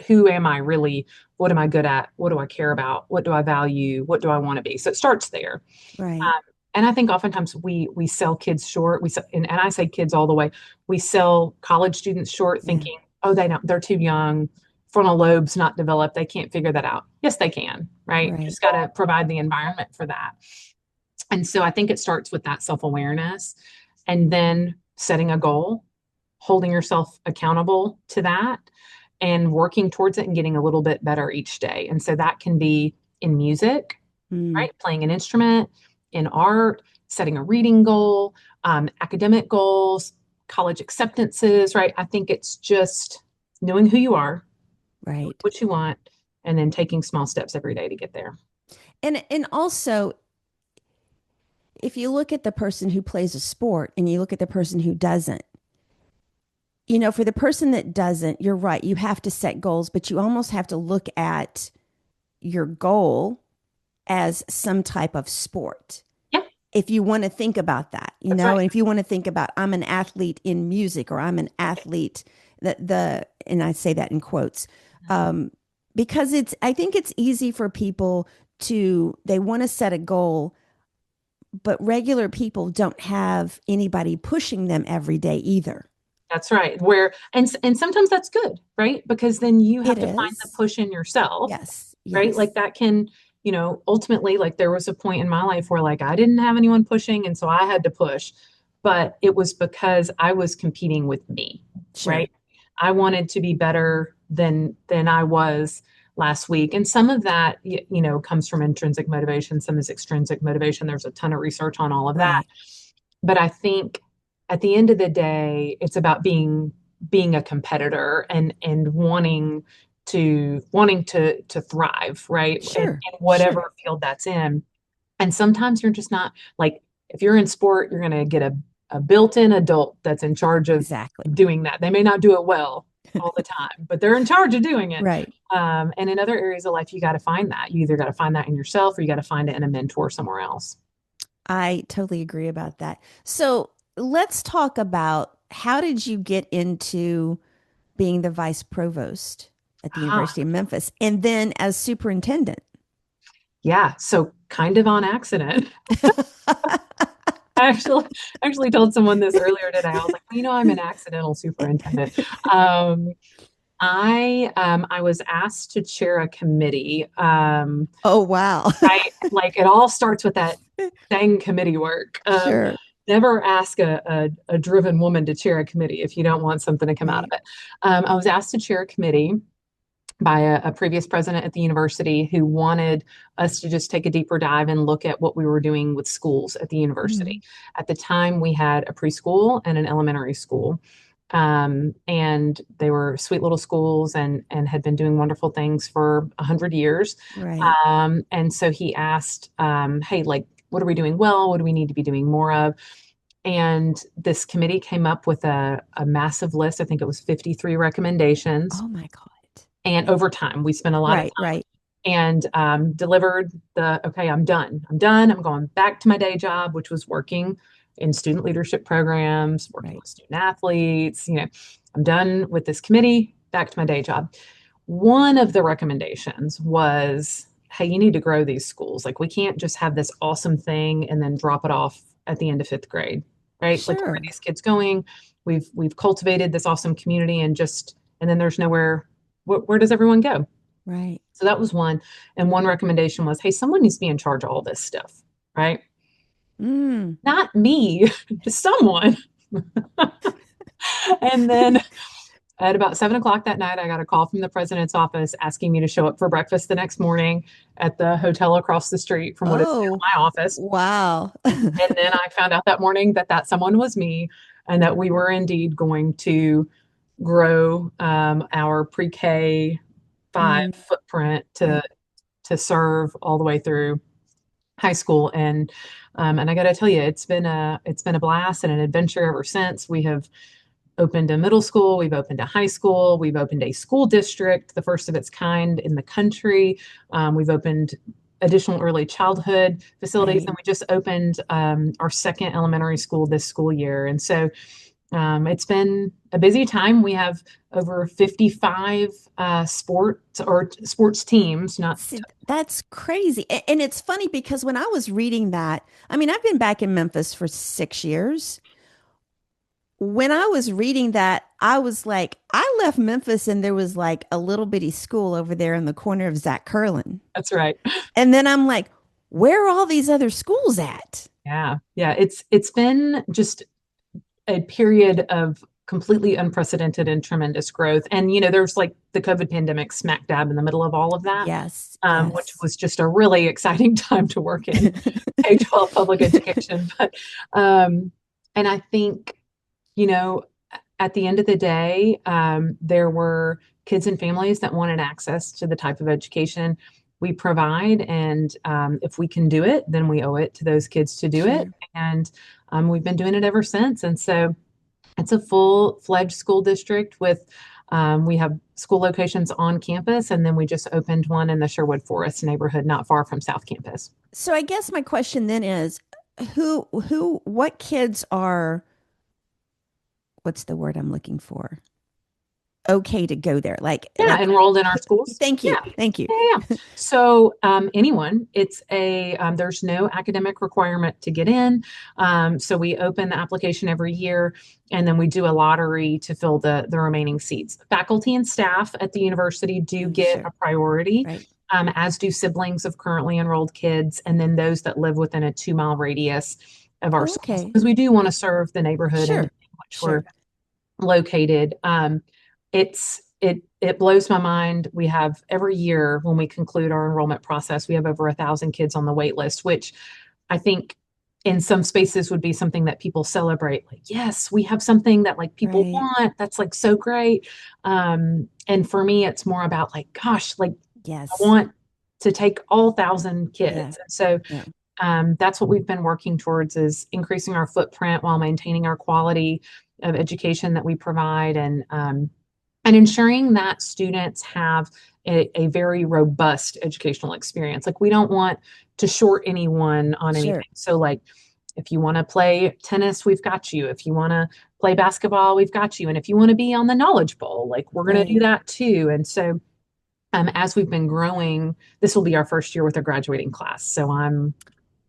Speaker 1: who am I really? What am I good at? What do I care about? What do I value? What do I want to be? So it starts there.
Speaker 2: right.
Speaker 1: Um, and I think oftentimes we sell kids short. And I say kids all the way. We sell college students short,
Speaker 2: Yeah,
Speaker 1: thinking, oh, they're too young. Frontal lobes not developed. They can't figure that out. Yes, they can. Right. You
Speaker 2: right.
Speaker 1: just got to provide the environment for that. And so I think it starts with that self awareness, and then setting a goal, holding yourself accountable to that, and working towards it and getting a little bit better each day. And so that can be in music,
Speaker 2: Mm,
Speaker 1: right? Playing an instrument, in art, setting a reading goal, academic goals, college acceptances, right? I think it's just knowing who you are, knowing
Speaker 2: right.
Speaker 1: what you want, and then taking small steps every day to get there.
Speaker 2: And also, if you look at the person who plays a sport and you look at the person who doesn't, for the person that doesn't, you're right. You have to set goals, but you almost have to look at your goal as some type of sport.
Speaker 1: Yeah,
Speaker 2: If you want to think about that,
Speaker 1: that's right.
Speaker 2: and if you want to think about, I'm an athlete in music, or I'm an athlete and I say that in quotes, um, because I think it's easy for people they want to set a goal, but regular people don't have anybody pushing them every day either.
Speaker 1: That's right. And sometimes that's good, right? Because then you
Speaker 2: It
Speaker 1: have to find the
Speaker 2: is.
Speaker 1: push in yourself,
Speaker 2: Yes.
Speaker 1: right? Like
Speaker 2: Yes.
Speaker 1: that can, ultimately, like there was a point in my life where like I didn't have anyone pushing, and so I had to push, but it was because I was competing with me,
Speaker 2: Sure.
Speaker 1: right? I wanted to be better than I was last week. And some of that, comes from intrinsic motivation, some is extrinsic motivation. There's a ton of research on all of that.
Speaker 2: Right.
Speaker 1: But I think at the end of the day, it's about being a competitor and wanting to thrive, right? In
Speaker 2: Sure. Sure.
Speaker 1: whatever field that's in. And sometimes you're just not like if you're in sport, you're gonna get a built-in adult that's in charge of
Speaker 2: Exactly.
Speaker 1: doing that. They may not do it well all the time, but they're in charge of doing it.
Speaker 2: Right.
Speaker 1: And in other areas of life, you got to find that. You either got to find that in yourself or you got to find it in a mentor somewhere else.
Speaker 2: I totally agree about that. So let's talk about, how did you get into being the vice provost at the
Speaker 1: Ah,
Speaker 2: University of Memphis and then as superintendent?
Speaker 1: yeah. So kind of on accident. I actually told someone this earlier today. I was like, well, I'm an accidental superintendent. Um, I was asked to chair a committee.
Speaker 2: Oh, wow.
Speaker 1: I like it all starts with that dang committee work.
Speaker 2: Sure.
Speaker 1: Never ask a driven woman to chair a committee if you don't want something to come out of
Speaker 2: Right.
Speaker 1: it. I was asked to chair a committee by a previous president at the university who wanted us to just take a deeper dive and look at what we were doing with schools at the university.
Speaker 2: Mm,
Speaker 1: At the time, we had a preschool and an elementary school. And they were sweet little schools and had been doing wonderful things for 100 years.
Speaker 2: right.
Speaker 1: And so he asked, hey, like, what are we doing well? What do we need to be doing more of? And this committee came up with a massive list. I think it was 53 recommendations.
Speaker 2: Oh, my God.
Speaker 1: And over time, we spent a lot of
Speaker 2: Right. Right.
Speaker 1: and delivered okay, I'm done. I'm done. I'm going back to my day job, which was working in student leadership programs, working
Speaker 2: Right.
Speaker 1: with student athletes. I'm done with this committee, back to my day job. One of the recommendations was, hey, you need to grow these schools. Like, we can't just have this awesome thing and then drop it off at the end of fifth grade, right? Like, where are
Speaker 2: Sure.
Speaker 1: these kids going? We've cultivated this awesome community and then there's nowhere. Where does everyone go?
Speaker 2: Right.
Speaker 1: So that was one. And one recommendation was, hey, someone needs to be in charge of all this stuff, right?
Speaker 2: Mm.
Speaker 1: Not me, someone. And then at about 7 o'clock that night, I got a call from the president's office asking me to show up for breakfast the next morning at the hotel across the street from what is
Speaker 2: Oh,
Speaker 1: now my office.
Speaker 2: wow.
Speaker 1: And then I found out that morning that someone was me and that we were indeed going to grow our pre-K five
Speaker 2: Mm,
Speaker 1: footprint to
Speaker 2: right.
Speaker 1: to serve all the way through high school. And I got to tell you, it's been a blast and an adventure ever since. We have opened a middle school, we've opened a high school, we've opened a school district, the first of its kind in the country. We've opened additional early childhood facilities,
Speaker 2: Right.
Speaker 1: and we just opened our second elementary school this school year. And so it's been a busy time. We have over 55 sports teams, not
Speaker 2: See, that's crazy. And it's funny because when I was reading that, I mean, I've been back in Memphis for 6 years. When I was reading that, I was like, I left Memphis and there was like a little bitty school over there in the corner of Zach Curlin.
Speaker 1: that's right.
Speaker 2: And then I'm like, where are all these other schools at?
Speaker 1: Yeah. Yeah. It's been just a period of completely unprecedented and tremendous growth. And, there's like the COVID pandemic smack dab in the middle of all of that,
Speaker 2: Yes,
Speaker 1: which
Speaker 2: yes.
Speaker 1: was just a really exciting time to work in K-12 public education. But, and I think, you know, at the end of the day, there were kids and families that wanted access to the type of education we provide. And if we can do it, then we owe it to those kids to do it.
Speaker 2: Sure.
Speaker 1: And we've been doing it ever since. And so it's a full-fledged school district with we have school locations on campus, and then we just opened one in the Sherwood Forest neighborhood, not far from South Campus.
Speaker 2: So I guess my question then is what kids are, what's the word I'm looking for? Okay to go there.
Speaker 1: Yeah, enrolled in our schools.
Speaker 2: Thank you.
Speaker 1: Yeah.
Speaker 2: Thank you.
Speaker 1: Yeah. So anyone, it's there's no academic requirement to get in. So we open the application every year, and then we do a lottery to fill the remaining seats. Faculty and staff at the university do get
Speaker 2: Sure.
Speaker 1: a priority,
Speaker 2: Right.
Speaker 1: as do siblings of currently enrolled kids, and then those that live within a 2-mile radius of our schools,
Speaker 2: Okay.
Speaker 1: because we do want to serve the neighborhood in
Speaker 2: Sure.
Speaker 1: which we're
Speaker 2: Sure.
Speaker 1: located. It blows my mind. We have every year when we conclude our enrollment process, we have over 1,000 kids on the wait list, which I think in some spaces would be something that people celebrate. Like, yes, we have something that like people
Speaker 2: Right.
Speaker 1: want. That's like so great. And for me, it's more about like, gosh, like I
Speaker 2: Yes.
Speaker 1: want to take all 1,000 kids.
Speaker 2: Yeah.
Speaker 1: And so
Speaker 2: Yeah.
Speaker 1: that's what we've been working towards, is increasing our footprint while maintaining our quality of education that we provide, and ensuring that students have a very robust educational experience. Like, we don't want to short anyone on
Speaker 2: Sure.
Speaker 1: anything. So like, if you want to play tennis, we've got you. If you want to play basketball, we've got you. And if you want to be on the Knowledge Bowl, like, we're going to do
Speaker 2: Right.
Speaker 1: that too. And so as we've been growing, this will be our first year with a graduating class. So I'm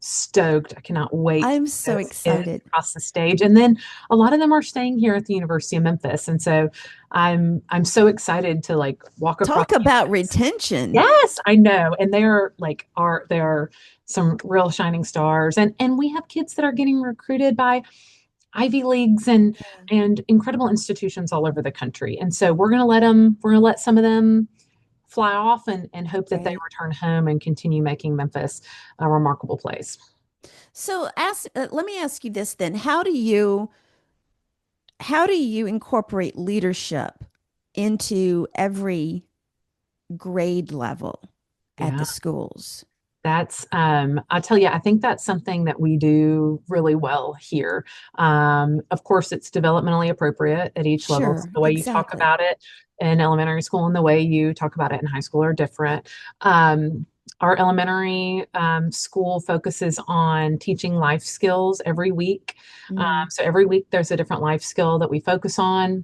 Speaker 1: stoked. I cannot wait to
Speaker 2: I'm
Speaker 1: see
Speaker 2: so
Speaker 1: those kids
Speaker 2: excited.
Speaker 1: across the stage. And then a lot of them are staying here at the University of Memphis. And so I'm so excited to like walk across
Speaker 2: Talk about
Speaker 1: campus.
Speaker 2: retention.
Speaker 1: Yes, I know. And there are some real shining stars. And we have kids that are getting recruited by Ivy Leagues and incredible institutions all over the country. And so we're gonna let some of them fly off and hope that they
Speaker 2: Right.
Speaker 1: return home and continue making Memphis a remarkable place.
Speaker 2: So let me ask you this then. How do you incorporate leadership into every grade level at
Speaker 1: Yeah,
Speaker 2: the schools?
Speaker 1: that's I'll tell you, I think that's something that we do really well here. Of course, it's developmentally appropriate at each level. So
Speaker 2: Sure,
Speaker 1: the way you talk
Speaker 2: exactly.
Speaker 1: about it in elementary school and the way you talk about it in high school are different. Um, our elementary school focuses on teaching life skills every week.
Speaker 2: Mm.
Speaker 1: So every week there's a different life skill that we focus on.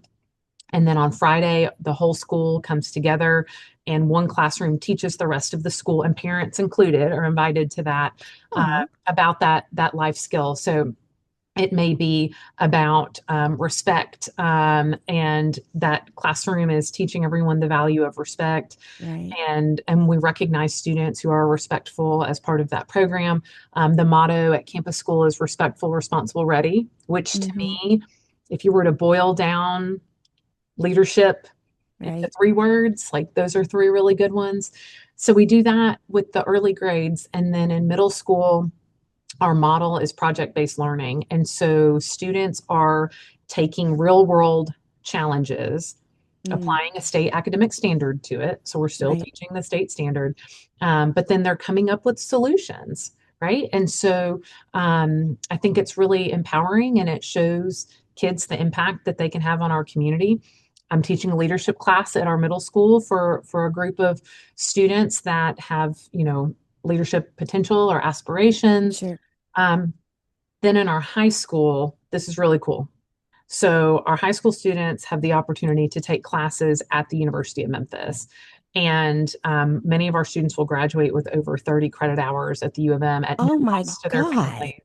Speaker 1: And then on Friday, the whole school comes together and one classroom teaches the rest of the school, and parents included are invited to that,
Speaker 2: Oh,
Speaker 1: about that life skill. So it may be about respect, and that classroom is teaching everyone the value of respect.
Speaker 2: right.
Speaker 1: And we recognize students who are respectful as part of that program. The motto at campus school is respectful, responsible, ready, which to
Speaker 2: Hmm.
Speaker 1: me, if you were to boil down leadership into
Speaker 2: Right.
Speaker 1: 3 words, like, those are 3 really good ones. So we do that with the early grades. And then in middle school, our model is project-based learning. And so students are taking real world challenges,
Speaker 2: Mm.
Speaker 1: applying a state academic standard to it. So we're still
Speaker 2: Right.
Speaker 1: teaching the state standard, but then they're coming up with solutions, right? And so I think it's really empowering, and it shows kids the impact that they can have on our community. I'm teaching a leadership class at our middle school for a group of students that have, leadership potential or aspirations.
Speaker 2: Sure.
Speaker 1: Um, then in our high school, this is really cool. So our high school students have the opportunity to take classes at the University of Memphis. And many of our students will graduate with over 30 credit hours at the U of M at no
Speaker 2: Oh my
Speaker 1: cost to their
Speaker 2: God.
Speaker 1: families.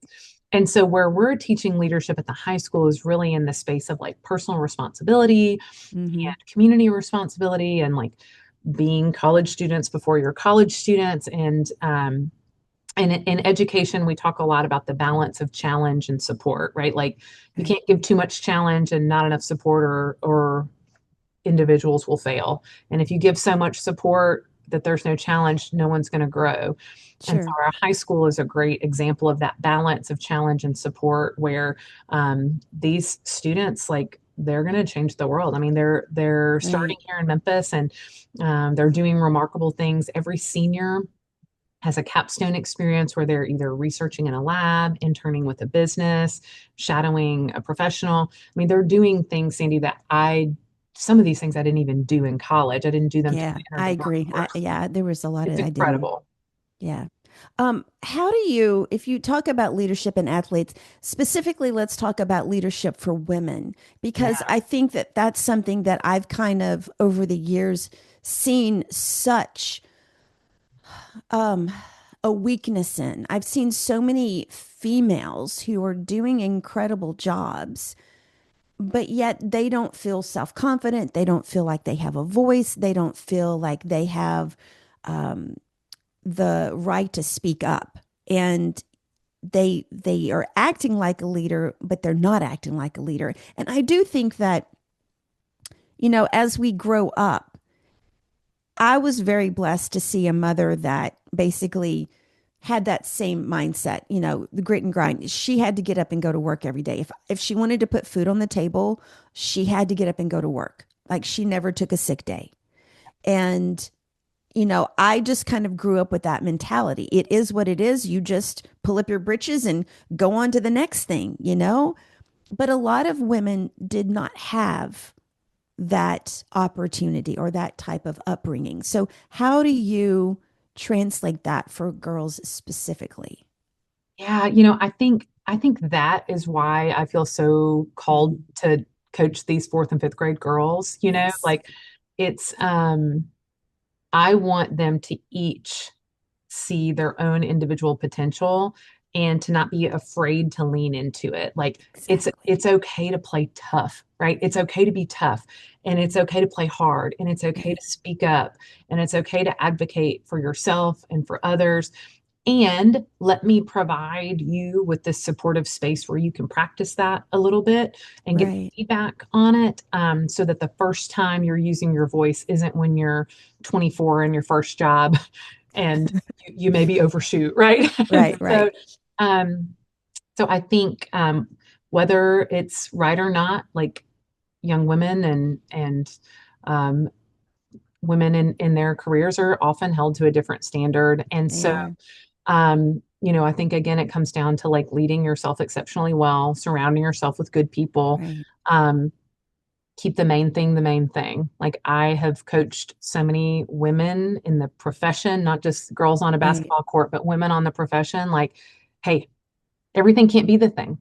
Speaker 1: And so where we're teaching leadership at the high school is really in the space of like personal responsibility
Speaker 2: Hmm.
Speaker 1: and community responsibility, and like being college students before you're college students, and in education, we talk a lot about the balance of challenge and support, right? Like you
Speaker 2: Right.
Speaker 1: can't give too much challenge and not enough support, or individuals will fail. And if you give so much support that there's no challenge, no one's going to grow. And so
Speaker 2: Sure.
Speaker 1: our high school is a great example of that balance of challenge and support, where these students, like, they're going to change the world. I mean, they're starting
Speaker 2: Right.
Speaker 1: here in Memphis, and they're doing remarkable things. Every senior has a capstone experience where they're either researching in a lab, interning with a business, shadowing a professional. I mean, they're doing things, Sandy, that some of these things I didn't even do in college. I didn't do them till
Speaker 2: Yeah,
Speaker 1: I entered
Speaker 2: I
Speaker 1: the
Speaker 2: agree.
Speaker 1: workforce.
Speaker 2: Yeah, there was a lot
Speaker 1: It's
Speaker 2: of I didn't.
Speaker 1: incredible.
Speaker 2: Yeah. How do if you talk about leadership in athletes, specifically, let's talk about leadership for women, because
Speaker 1: Yeah.
Speaker 2: I think that that's something that I've kind of over the years seen such um, a weakness in. I've seen so many females who are doing incredible jobs, but yet they don't feel self confident. They don't feel like they have a voice. They don't feel like they have the right to speak up. And they are acting like a leader, but they're not acting like a leader. And I do think that, as we grow up, I was very blessed to see a mother that basically had that same mindset, the grit and grind. She had to get up and go to work every day. If she wanted to put food on the table, she had to get up and go to work. Like she never took a sick day. And I just kind of grew up with that mentality. It is what it is. You just pull up your britches and go on to the next thing. But a lot of women did not have that opportunity or that type of upbringing. So, how do you translate that for girls specifically?
Speaker 1: Yeah, I think that is why I feel so called
Speaker 2: Mhm.
Speaker 1: to coach these fourth and fifth grade girls,
Speaker 2: Yes,
Speaker 1: like it's I want them to each see their own individual potential and to not be afraid to lean into it. Like
Speaker 2: exactly.
Speaker 1: it's okay to play tough, right? It's okay to be tough, and it's okay to play hard, and it's okay
Speaker 2: Right,
Speaker 1: to speak up, and it's okay to advocate for yourself and for others. And let me provide you with this supportive space where you can practice that a little bit and get
Speaker 2: right,
Speaker 1: feedback on it, so that the first time you're using your voice isn't when you're 24 in your first job and you maybe overshoot, right? And
Speaker 2: right,
Speaker 1: so,
Speaker 2: right.
Speaker 1: um, so I think whether it's right or not, like young women and um, women in their careers are often held to a different standard. And
Speaker 2: They
Speaker 1: so,
Speaker 2: are.
Speaker 1: I think again, it comes down to like leading yourself exceptionally well, surrounding yourself with good people.
Speaker 2: Right,
Speaker 1: Um, Keep the main thing the main thing. Like I have coached so many women in the profession, not just girls on a
Speaker 2: right.
Speaker 1: basketball court, but women on the profession. Like, hey, everything can't be the thing.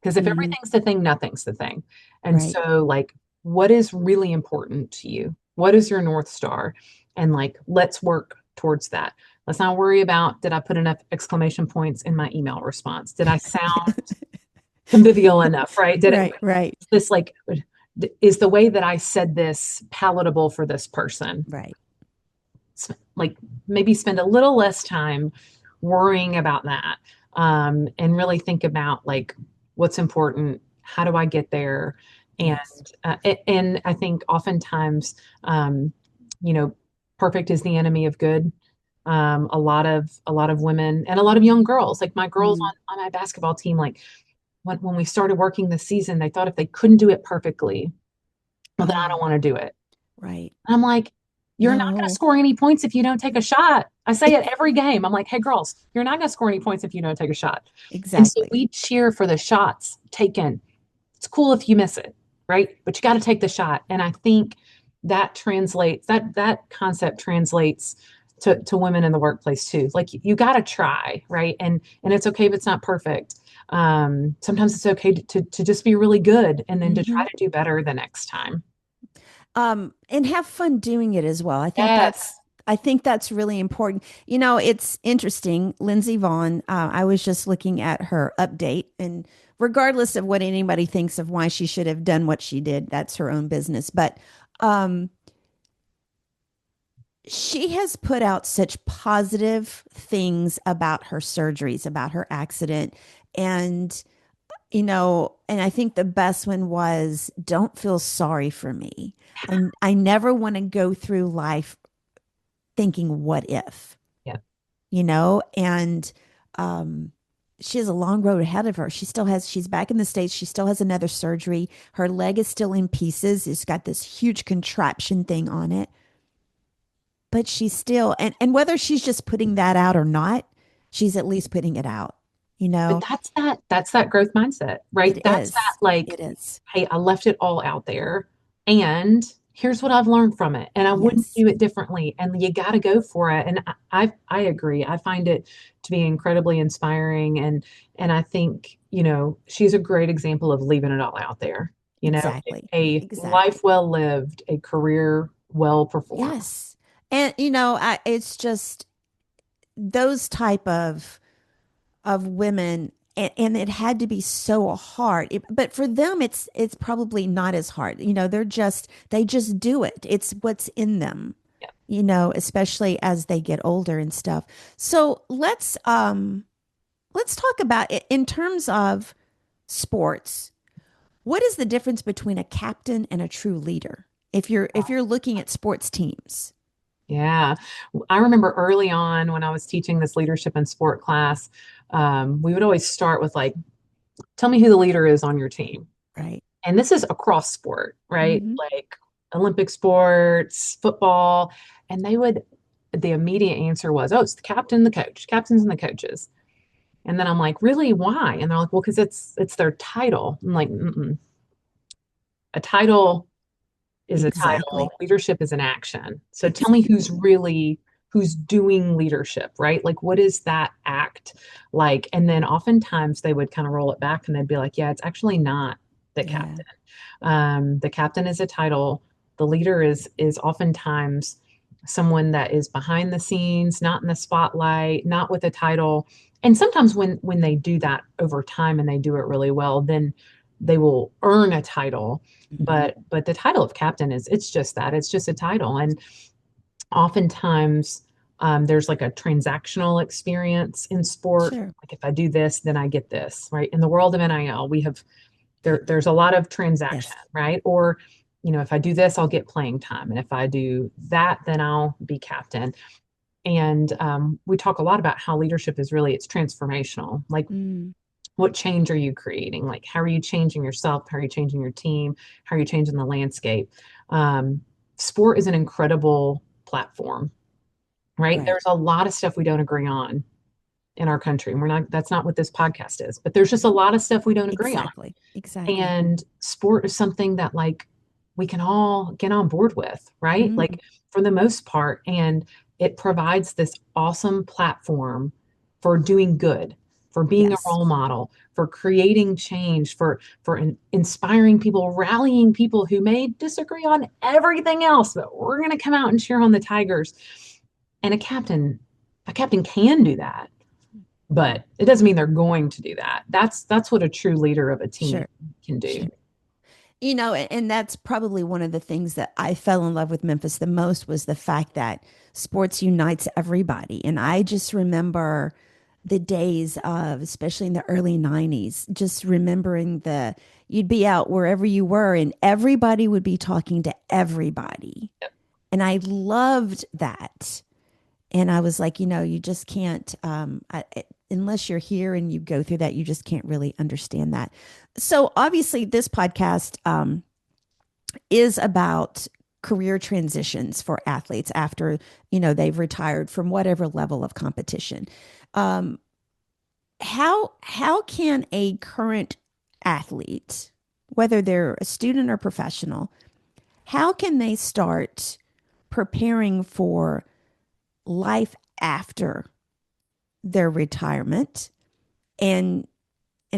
Speaker 1: Because if
Speaker 2: Hmm.
Speaker 1: everything's the thing, nothing's the thing. And
Speaker 2: Right.
Speaker 1: so, like, what is really important to you? What is your North Star? And like, let's work towards that. Let's not worry about, did I put enough exclamation points in my email response? Did I sound convivial enough, right?
Speaker 2: Right, right,
Speaker 1: This like, is the way that I said this palatable for this person?
Speaker 2: right.
Speaker 1: Like maybe spend a little less time worrying about that, and really think about like what's important, how do I get there, and
Speaker 2: Yes.
Speaker 1: and I think oftentimes, um, you know perfect is the enemy of good. A lot of women and a lot of young girls, like my girls
Speaker 2: Hmm.
Speaker 1: on my basketball team, like when we started working this season, they thought if they couldn't do it perfectly, well, then I don't
Speaker 2: Oh,
Speaker 1: want to do it.
Speaker 2: right.
Speaker 1: And I'm like, you're not going to
Speaker 2: No,
Speaker 1: score any points if you don't take a shot. I say it every game. I'm like, hey, girls, you're not going to score any points if you don't take a shot. And so
Speaker 2: exactly.
Speaker 1: we cheer for the shots taken. It's cool if you miss it, right? But you got to take the shot. And I think that concept translates to women in the workplace too. Like you got to try, right? And it's okay if it's not perfect. Sometimes it's okay to just be really good and then to try
Speaker 2: Hmm.
Speaker 1: to do better the next time.
Speaker 2: And have fun doing it as well.
Speaker 1: Yes.
Speaker 2: I think that's really important. It's interesting. Lindsey Vaughn, I was just looking at her update, and regardless of what anybody thinks of why she should have done what she did, that's her own business. But um, she has put out such positive things about her surgeries, about her accident. And, and I think the best one was don't feel sorry for me. I never want to go through life thinking, what if,
Speaker 1: Yeah.
Speaker 2: and um, she has a long road ahead of her. She's back in the States. She still has another surgery. Her leg is still in pieces. It's got this huge contraption thing on it. But she's still, and whether she's just putting that out or not, she's at least putting it out, you
Speaker 1: But
Speaker 2: know?
Speaker 1: that's that growth mindset, right?
Speaker 2: It
Speaker 1: That's that
Speaker 2: is.
Speaker 1: like,
Speaker 2: It is.
Speaker 1: hey, I left it all out there and here's what I've learned from it. And I wouldn't
Speaker 2: Yes,
Speaker 1: do it differently. And you got to go for it. And I agree. I find it to be incredibly inspiring. And I think, she's a great example of leaving it all out there. You know,
Speaker 2: exactly.
Speaker 1: a life
Speaker 2: Exactly.
Speaker 1: well lived, a career well performed.
Speaker 2: Yes. And it's just those type of women, and it had to be so hard. But for them it's probably not as hard. They just do it. It's what's in them.
Speaker 1: Yeah.
Speaker 2: Especially as they get older and stuff. So let's talk about it in terms of sports. What is the difference between a captain and a true leader? If you're looking at sports teams.
Speaker 1: Yeah. I remember early on when I was teaching this leadership and sport class, we would always start with like, tell me who the leader is on your team.
Speaker 2: Right.
Speaker 1: And this is across sport, right?
Speaker 2: Hmm.
Speaker 1: Like Olympic sports, football. And the immediate answer was, oh, it's the captain, the coach, captains and the coaches. And then I'm like, really? Why? And they're like, well, because it's their title. I'm like, mm-mm. A title is a
Speaker 2: Exactly.
Speaker 1: title. Leadership is an action. So tell me
Speaker 2: Exactly.
Speaker 1: who's doing leadership, right? Like what is that act like? And then oftentimes they would kind of roll it back and they'd be like, yeah, it's actually not the
Speaker 2: Yeah.
Speaker 1: captain. The captain is a title. The leader is oftentimes someone that is behind the scenes, not in the spotlight, not with a title. And sometimes when they do that over time and they do it really well, then they will earn a title.
Speaker 2: Hmm.
Speaker 1: But the title of captain it's just that. It's just a title. And oftentimes there's like a transactional experience in sport.
Speaker 2: Sure.
Speaker 1: Like if I do this, then I get this, right? In the world of NIL, we have there's a lot of transaction,
Speaker 2: Yes.
Speaker 1: right? Or, if I do this, I'll get playing time. And if I do that, then I'll be captain. And we talk a lot about how leadership is really, it's transformational. Like,
Speaker 2: Mm.
Speaker 1: what change are you creating? Like, how are you changing yourself? How are you changing your team? How are you changing the landscape? Um, Sport is an incredible platform, right?
Speaker 2: Right.
Speaker 1: There's a lot of stuff we don't agree on in our country. And that's not what this podcast is, but there's just a lot of stuff we don't agree on.
Speaker 2: Exactly. Exactly.
Speaker 1: And sport is something that like we can all get on board with, right?
Speaker 2: Mm.
Speaker 1: Like for the most part. And it provides this awesome platform for doing good, for being a
Speaker 2: Yes.
Speaker 1: role model, for creating change, for inspiring people, rallying people who may disagree on everything else, but we're going to come out and cheer on the Tigers. And a captain can do that, but it doesn't mean they're going to do that. That's what a true leader of a team
Speaker 2: Sure.
Speaker 1: can do.
Speaker 2: Sure. And that's probably one of the things that I fell in love with Memphis the most was the fact that sports unites everybody. And I just remember the days of, especially in the early 90s, just remembering you'd be out wherever you were and everybody would be talking to everybody. And I loved that. And I was like, you just can't, unless you're here and you go through that, you just can't really understand that. So obviously, this podcast is about career transitions for athletes after they've retired from whatever level of competition. Um, how can a current athlete, whether they're a student or professional, how can they start preparing for life after their retirement, and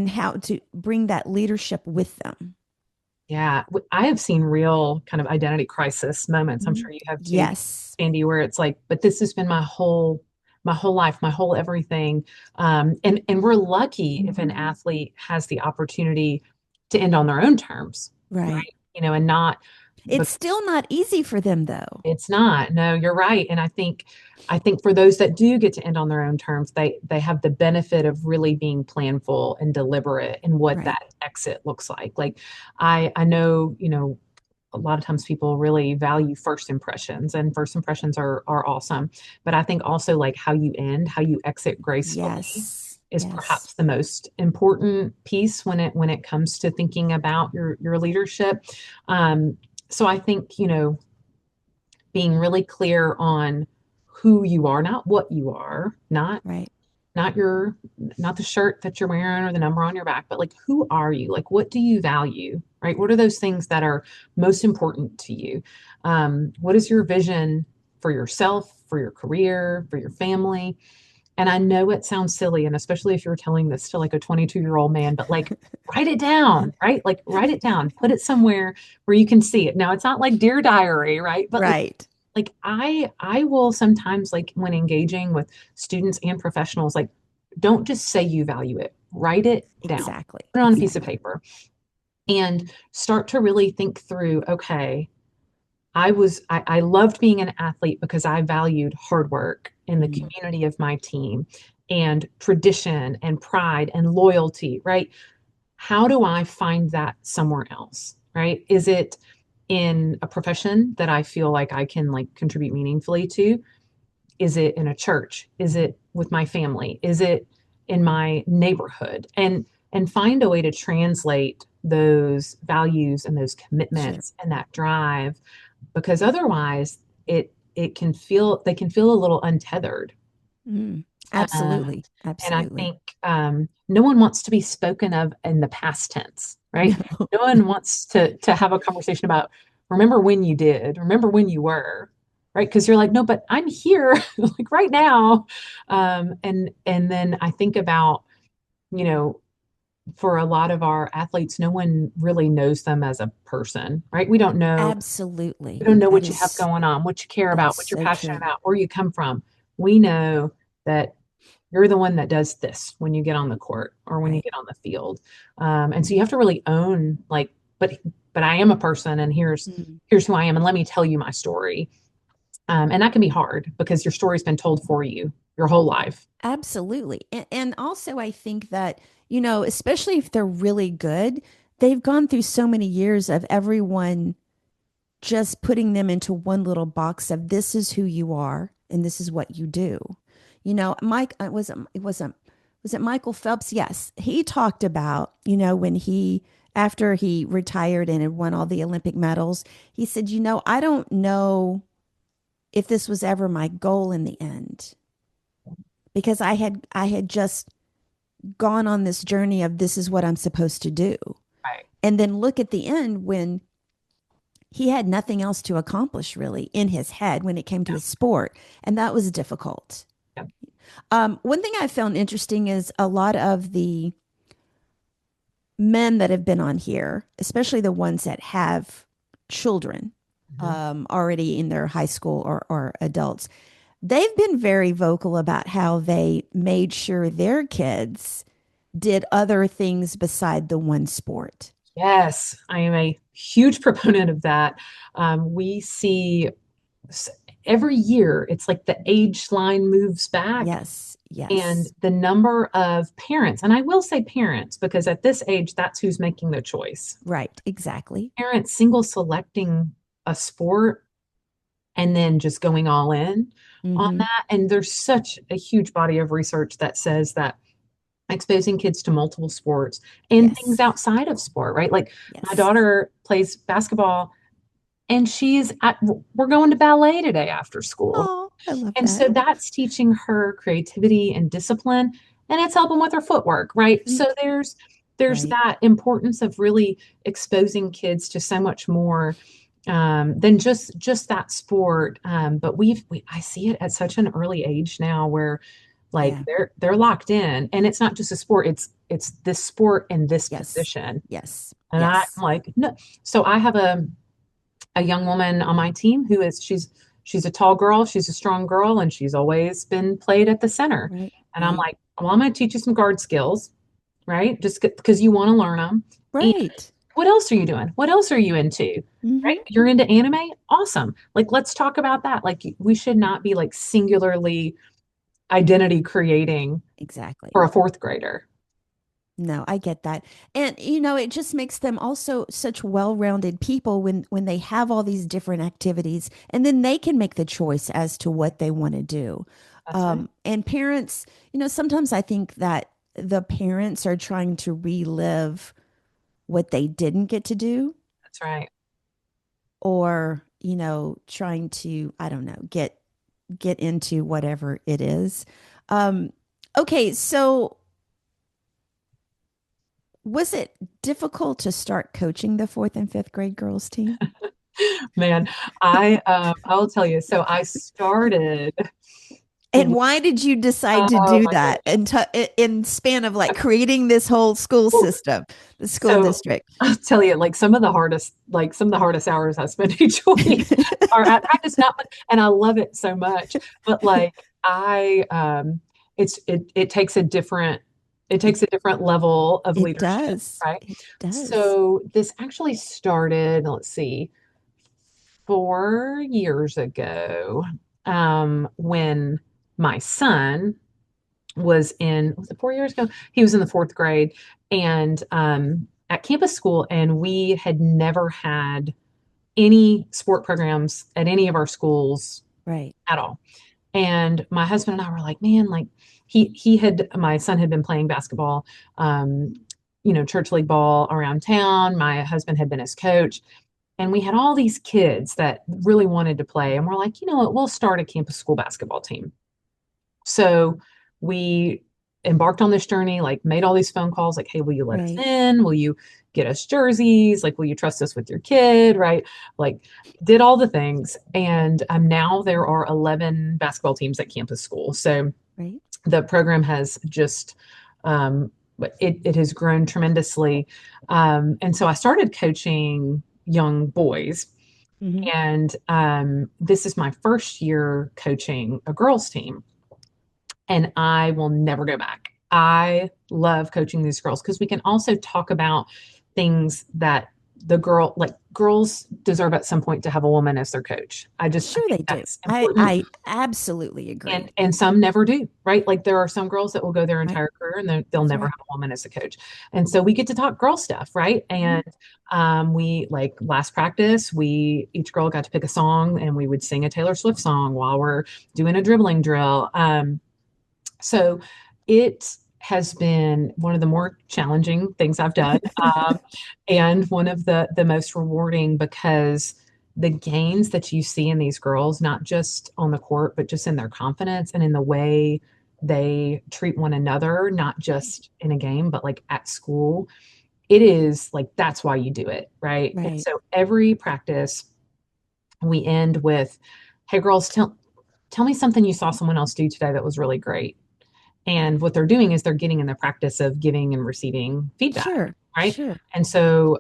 Speaker 2: how to bring that leadership with them?
Speaker 1: Yeah, I have seen real kind of identity crisis moments. I'm
Speaker 2: Mhm.
Speaker 1: sure you have too,
Speaker 2: Yes.
Speaker 1: Sandy, where it's like, but this has been my whole life, my whole everything. And we're lucky if an athlete has the opportunity to end on their own terms,
Speaker 2: Right.
Speaker 1: right? And not
Speaker 2: It's still not easy for them though.
Speaker 1: It's not. No, you're right. And I think for those that do get to end on their own terms, they have the benefit of really being planful and deliberate in what
Speaker 2: Right.
Speaker 1: that exit looks like. Like I know, a lot of times people really value first impressions, and first impressions are awesome. But I think also like how you end, how you exit gracefully
Speaker 2: Yes.
Speaker 1: is
Speaker 2: Yes.
Speaker 1: perhaps the most important piece when it comes to thinking about your leadership. So I think, being really clear on who you are, not what you are,
Speaker 2: Right.
Speaker 1: not your not the shirt that you're wearing or the number on your back, but like who are you? Like what do you value? Right? What are those things that are most important to you? What is your vision for yourself, for your career, for your family? And I know it sounds silly, and especially if you're telling this to like a 22-year-old man, but like write it down, right? Like write it down, put it somewhere where you can see it. Now it's not like Dear Diary, right? But
Speaker 2: Right.
Speaker 1: like I will sometimes, like when engaging with students and professionals, like don't just say you value it, write it down,
Speaker 2: Exactly.
Speaker 1: put it on a piece of
Speaker 2: Exactly.
Speaker 1: paper, and start to really think through, okay, I loved being an athlete because I valued hard work in the
Speaker 2: Mm,
Speaker 1: community of my team and tradition and pride and loyalty, right? How do I find that somewhere else, right? Is it in a profession that I feel like I can like contribute meaningfully to? Is it in a church? Is it with my family? Is it in my neighborhood? And find a way to translate those values and those
Speaker 2: sure.
Speaker 1: commitments and that drive, because otherwise it can feel they can feel a little untethered.
Speaker 2: Mm,
Speaker 1: Um,
Speaker 2: absolutely.
Speaker 1: and I
Speaker 2: Absolutely.
Speaker 1: think no one wants to be spoken of in the past tense, right?
Speaker 2: No.
Speaker 1: No one wants to have a conversation about remember when you did, remember when you were, right? Because you're like, no, but I'm here, like right now. And then I think about, you know, for a lot of our athletes, no one really knows them as a person, right? We
Speaker 2: Absolutely.
Speaker 1: don't know
Speaker 2: That
Speaker 1: what you have
Speaker 2: is,
Speaker 1: going on, what you care about,
Speaker 2: that's
Speaker 1: what you're
Speaker 2: so
Speaker 1: passionate
Speaker 2: true.
Speaker 1: about, where you come from. We know that you're the one that does this when you get on the court or when you
Speaker 2: Right.
Speaker 1: get on the field. And so you have to really own like, but I am a person, and
Speaker 2: Mm,
Speaker 1: here's who I am, and let me tell you my story. And that can be hard because your story's been told for you your whole life.
Speaker 2: absolutely. And also, I think that, especially if they're really good, they've gone through so many years of everyone just putting them into one little box of this is who you are and this is what you do. Mike was it Michael Phelps? Yes. He talked about, when he after he retired and had won all the Olympic medals, he said, I don't know if this was ever my goal in the end because I had just gone on this journey of this is what I'm supposed to do.
Speaker 1: Right.
Speaker 2: And then look at the end when he had nothing else to accomplish really in his head when it came to
Speaker 1: Yeah.
Speaker 2: his sport. And that was difficult.
Speaker 1: Yeah.
Speaker 2: One thing I found interesting is a lot of the men that have been on here, especially the ones that have children
Speaker 1: Mhm.
Speaker 2: already in their high school or adults, they've been very vocal about how they made sure their kids did other things beside the one sport.
Speaker 1: Yes, I am a huge proponent of that. We see s- every year, it's like the age line moves back,
Speaker 2: Yes,
Speaker 1: and
Speaker 2: yes,
Speaker 1: the number of parents, and I will say parents, because at this age, that's who's making the choice.
Speaker 2: right, exactly.
Speaker 1: Parents single selecting a sport and then just going all in on
Speaker 2: Mm-hmm.
Speaker 1: that. And there's such a huge body of research that says that exposing kids to multiple sports and things
Speaker 2: Yes,
Speaker 1: outside of sport, right? Like my
Speaker 2: yes.
Speaker 1: daughter plays basketball, and we're going to ballet today after school.
Speaker 2: Oh, I love
Speaker 1: And so
Speaker 2: that.
Speaker 1: that's teaching her creativity and discipline, and it's helping with her footwork, right? So
Speaker 2: Right,
Speaker 1: there's
Speaker 2: right.
Speaker 1: that importance of really exposing kids to so much more than just that sport. But I see it at such an early age now where like
Speaker 2: Yeah.
Speaker 1: they're locked in, and it's not just a sport, it's this sport and this
Speaker 2: Yes,
Speaker 1: position.
Speaker 2: yes,
Speaker 1: And I'm
Speaker 2: yes.
Speaker 1: like, no. So I have a young woman on my team who is she's a tall girl, she's a strong girl, and she's always been played at the center.
Speaker 2: Right,
Speaker 1: And I'm
Speaker 2: right,
Speaker 1: like, well, I'm going to teach you some guard skills, right? Just because you want to learn them. And
Speaker 2: right.
Speaker 1: What else are you doing? What else are you into? Right?
Speaker 2: Hmm.
Speaker 1: You're into anime? Awesome. Like, let's talk about that. Like, we should not be like singularly identity creating
Speaker 2: Exactly.
Speaker 1: for a fourth grader.
Speaker 2: No, I get that. And it just makes them also such well-rounded people when they have all these different activities and then they can make the choice as to what they want to do.
Speaker 1: That's right.
Speaker 2: And parents, sometimes I think that the parents are trying to relive what they didn't get to do
Speaker 1: That's right.
Speaker 2: or, trying to, I don't know, get into whatever it is. Um, okay, so was it difficult to start coaching the fourth and fifth grade girls team?
Speaker 1: Man, I will tell you. So I started.
Speaker 2: And why did you decide to
Speaker 1: Oh
Speaker 2: do
Speaker 1: my
Speaker 2: that
Speaker 1: goodness.
Speaker 2: in span of like creating this whole school
Speaker 1: Well,
Speaker 2: system, the school
Speaker 1: so
Speaker 2: district?
Speaker 1: I'll tell you, like some of the hardest hours I spend each week are at practice. Not, and I love it so much. But like it takes
Speaker 2: It
Speaker 1: a different level of
Speaker 2: it
Speaker 1: leadership,
Speaker 2: does.
Speaker 1: right?
Speaker 2: It does.
Speaker 1: So this actually started, let's see, 4 years ago, when my son was it 4 years ago? He was in the fourth grade and at campus school, and we had never had any sport programs at any of our schools
Speaker 2: Right.
Speaker 1: at all. And my husband and I were like, man, like he had my son had been playing basketball, um, church league ball around town. My husband had been his coach, and we had all these kids that really wanted to play. And we're like, you know what, we'll start a campus school basketball team. So we embarked on this journey, like made all these phone calls, like, hey, will you let us
Speaker 2: Right.
Speaker 1: in? Will you get us jerseys? Like, will you trust us with your kid? Right. Like, did all the things. And now there are 11 basketball teams at campus school. So
Speaker 2: Right.
Speaker 1: the program has just, it has grown tremendously. And so I started coaching young boys.
Speaker 2: Hmm.
Speaker 1: And this is my first year coaching a girls' team, and I will never go back. I love coaching these girls because we can also talk about things that girls deserve at some point to have a woman as their coach. I
Speaker 2: Sure
Speaker 1: think
Speaker 2: they do.
Speaker 1: that's
Speaker 2: I
Speaker 1: important.
Speaker 2: I absolutely agree.
Speaker 1: And some never do, right? Like there are some girls that will go their
Speaker 2: Right.
Speaker 1: entire career and they'll
Speaker 2: That's
Speaker 1: never
Speaker 2: right.
Speaker 1: have a woman as a coach. And so we get to talk girl stuff, right?
Speaker 2: Hmm.
Speaker 1: And we like last practice, we each girl got to pick a song and we would sing a Taylor Swift song while we're doing a dribbling drill. So it has been one of the more challenging things I've done, and one of the most rewarding, because the gains that you see in these girls, not just on the court, but just in their confidence and in the way they treat one another, not just in a game, but like at school, it is like that's why you do it, right? And
Speaker 2: Right.
Speaker 1: so every practice we end with, "Hey girls, tell me something you saw someone else do today that was really great." And what they're doing is they're getting in the practice of giving and receiving feedback,
Speaker 2: Sure.
Speaker 1: right?
Speaker 2: Sure.
Speaker 1: And so,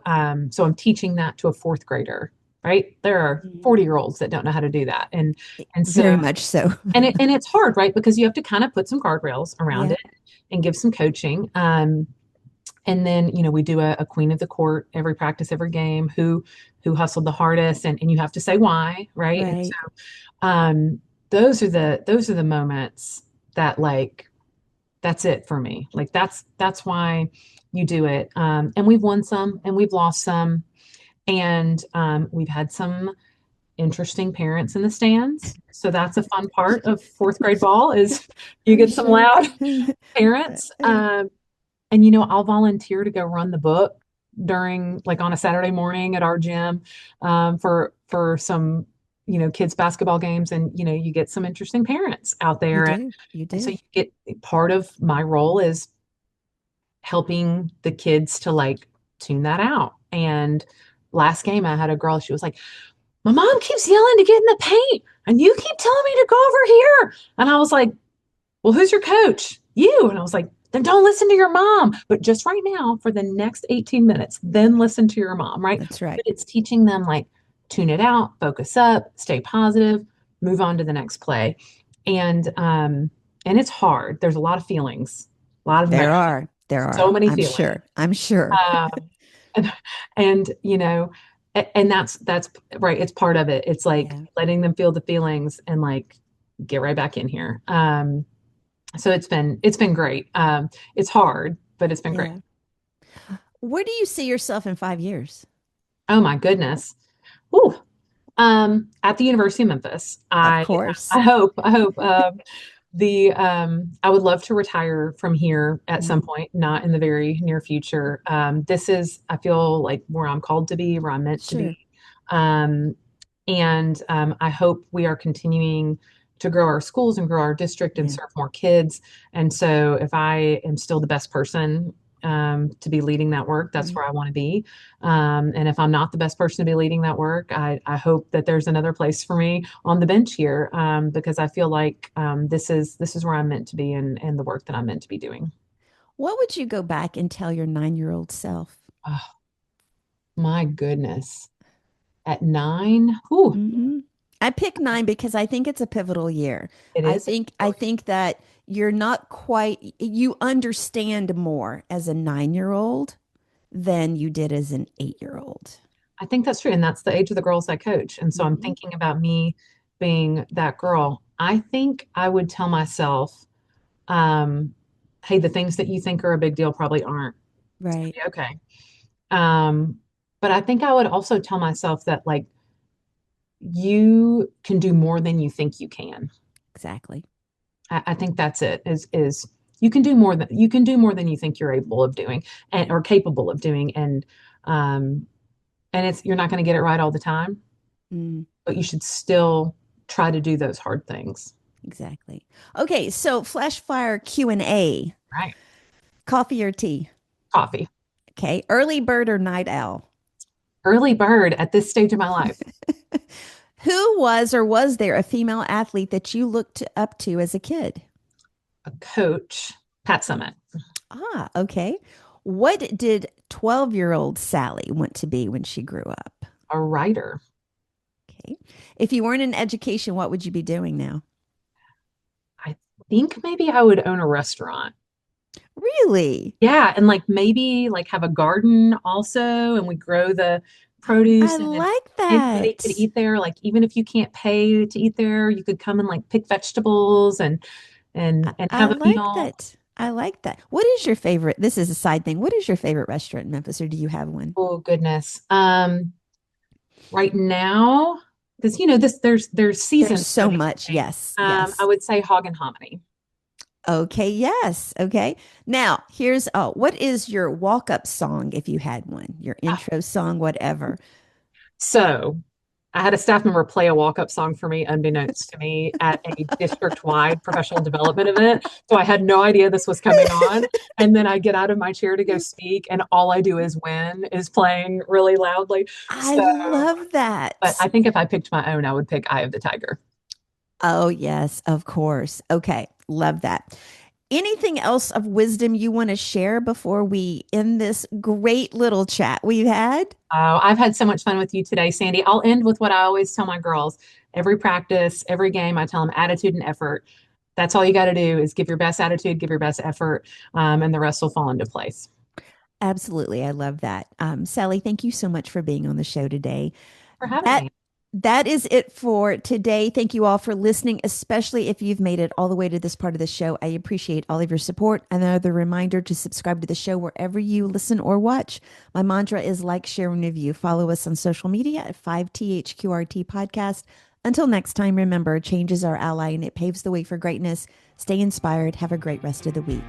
Speaker 1: so I'm teaching that to a fourth grader, right? There are
Speaker 2: Mhm.
Speaker 1: 40-year-olds that don't know how to do that, and so
Speaker 2: Very much so.
Speaker 1: and it's hard, right? Because you have to kind of put some guardrails around
Speaker 2: Yeah.
Speaker 1: it and give some coaching. And then we do a queen of the court every practice, every game. Who hustled the hardest, and you have to say why, right? And
Speaker 2: Right.
Speaker 1: so those are the moments that like that's it for me. Like that's why you do it. And we've won some and we've lost some, and we've had some interesting parents in the stands. So that's a fun part of fourth grade ball is you
Speaker 2: I'm
Speaker 1: get some
Speaker 2: sure.
Speaker 1: loud parents. And I'll volunteer to go run the book during like on a Saturday morning at our gym, for some kids basketball games, and you get some interesting parents out
Speaker 2: You
Speaker 1: there,
Speaker 2: do. You
Speaker 1: and so
Speaker 2: do.
Speaker 1: you get part of my role is helping the kids to like tune that out. And last game I had a girl, she was like, my mom keeps yelling to get in the paint and you keep telling me to go over here. And I was like, well, who's your coach? You. And I was like, then don't listen to your mom. But just right now, for the next 18 minutes, then listen to your mom, right?
Speaker 2: That's right.
Speaker 1: But it's teaching them like tune it out, focus up, stay positive, move on to the next play. And it's hard. There's a lot of feelings, a lot of
Speaker 2: There
Speaker 1: emotion,
Speaker 2: are. There
Speaker 1: so
Speaker 2: are.
Speaker 1: many
Speaker 2: I'm
Speaker 1: feelings.
Speaker 2: sure. I'm sure.
Speaker 1: Um, And and that's right. It's part of it. It's like
Speaker 2: Yeah.
Speaker 1: letting them feel the feelings and like get right back in here. So it's been great. It's hard, but it's been great.
Speaker 2: Yeah. Where do you see yourself in 5 years?
Speaker 1: Oh my goodness. Whew. At the University of Memphis.
Speaker 2: Of
Speaker 1: I
Speaker 2: course.
Speaker 1: I hope the I would love to retire from here at some
Speaker 2: Mhm.
Speaker 1: point, not in the very near future. This is, I feel like, where I'm called to be, where I'm meant to
Speaker 2: Sure.
Speaker 1: be. Um, and I hope we are continuing to grow our schools and grow our district and
Speaker 2: Yeah.
Speaker 1: serve more kids. And so, if I am still the best person to be leading that work, that's
Speaker 2: Right.
Speaker 1: where I want to be. And if I'm not the best person to be leading that work, I hope that there's another place for me on the bench here, because I feel like this is where I'm meant to be, and the work that I'm meant to be doing.
Speaker 2: What would you go back and tell your 9-year-old self?
Speaker 1: Oh, my goodness. At 9, whew,
Speaker 2: Hmm. I pick 9 because I think it's a pivotal year.
Speaker 1: it
Speaker 2: I
Speaker 1: is.
Speaker 2: think I think that you're not quite you understand more as a 9-year-old than you did as an 8-year-old.
Speaker 1: I think that's true. And that's the age of the girls I coach. And so I'm
Speaker 2: Hmm.
Speaker 1: thinking about me being that girl. I think I would tell myself, um, hey, the things that you think are a big deal probably aren't. It's gonna
Speaker 2: Right.
Speaker 1: be okay. Um, but I think I would also tell myself that, like, you can do more than you think you can.
Speaker 2: Exactly.
Speaker 1: I think that's it. Is you can do more than you think you're able of doing, and
Speaker 2: Yeah.
Speaker 1: or capable of doing. And it's you're not going to get it right all the time,
Speaker 2: Mm,
Speaker 1: but you should still try to do those hard things.
Speaker 2: exactly. Okay, so flash fire Q&A.
Speaker 1: Right.
Speaker 2: Coffee or tea?
Speaker 1: Coffee.
Speaker 2: Okay. Early bird or night owl?
Speaker 1: Early bird at this stage of my life.
Speaker 2: Who was or was there a female athlete that you looked up to as a kid?
Speaker 1: A coach, Pat Summit.
Speaker 2: Ah, okay. What did 12-year-old Sally want to be when she grew up?
Speaker 1: A writer.
Speaker 2: Okay. If you weren't in education, what would you be doing now?
Speaker 1: I think maybe I would own a restaurant.
Speaker 2: Really?
Speaker 1: Yeah, and like maybe like have a garden also, and we grow the
Speaker 2: I
Speaker 1: produce, and then
Speaker 2: like
Speaker 1: anybody could
Speaker 2: that.
Speaker 1: eat there. Like even if you can't pay to eat there, you could come and like pick vegetables and and
Speaker 2: I
Speaker 1: have a
Speaker 2: like
Speaker 1: meal.
Speaker 2: that. I like that. What is your favorite? This is a side thing. What is your favorite restaurant in Memphis, or do you have one?
Speaker 1: Oh goodness. Right now, because this there's
Speaker 2: There's
Speaker 1: seasons to
Speaker 2: so much.
Speaker 1: everything.
Speaker 2: Yes,
Speaker 1: I
Speaker 2: yes.
Speaker 1: would say Hog and Hominy.
Speaker 2: Okay, yes. Okay. Now, here's what is your walk-up song if you had one? Your
Speaker 1: Ah,
Speaker 2: intro song, whatever.
Speaker 1: so I had a staff member play a walk-up song for me, unbeknownst to me, at a district-wide professional development event. So I had no idea this was coming on. And then I get out of my chair to go speak, and all I do is win is playing really loudly.
Speaker 2: I
Speaker 1: So,
Speaker 2: love
Speaker 1: but
Speaker 2: that.
Speaker 1: I think if I picked my own, I would pick Eye of the Tiger.
Speaker 2: Oh, yes, of course. Okay, love that. Anything else of wisdom you want to share before we end this great little chat we've had?
Speaker 1: I've had so much fun with you today, Sandy. I'll end with what I always tell my girls. Every practice, every game, I tell them attitude and effort. That's all you got to do is give your best attitude, give your best effort, and the rest will fall into place.
Speaker 2: Absolutely. I love that. Sally, thank you so much for being on the show today.
Speaker 1: For having
Speaker 2: That
Speaker 1: me.
Speaker 2: that is it for today. Thank you all for listening, especially if you've made it all the way to this part of the show. I appreciate all of your support. Another reminder to subscribe to the show wherever you listen or watch. My mantra is like, share, and review. Follow us on social media at 5THQRT Podcast. Until next time, remember, change is our ally and it paves the way for greatness. Stay inspired. Have a great rest of the week.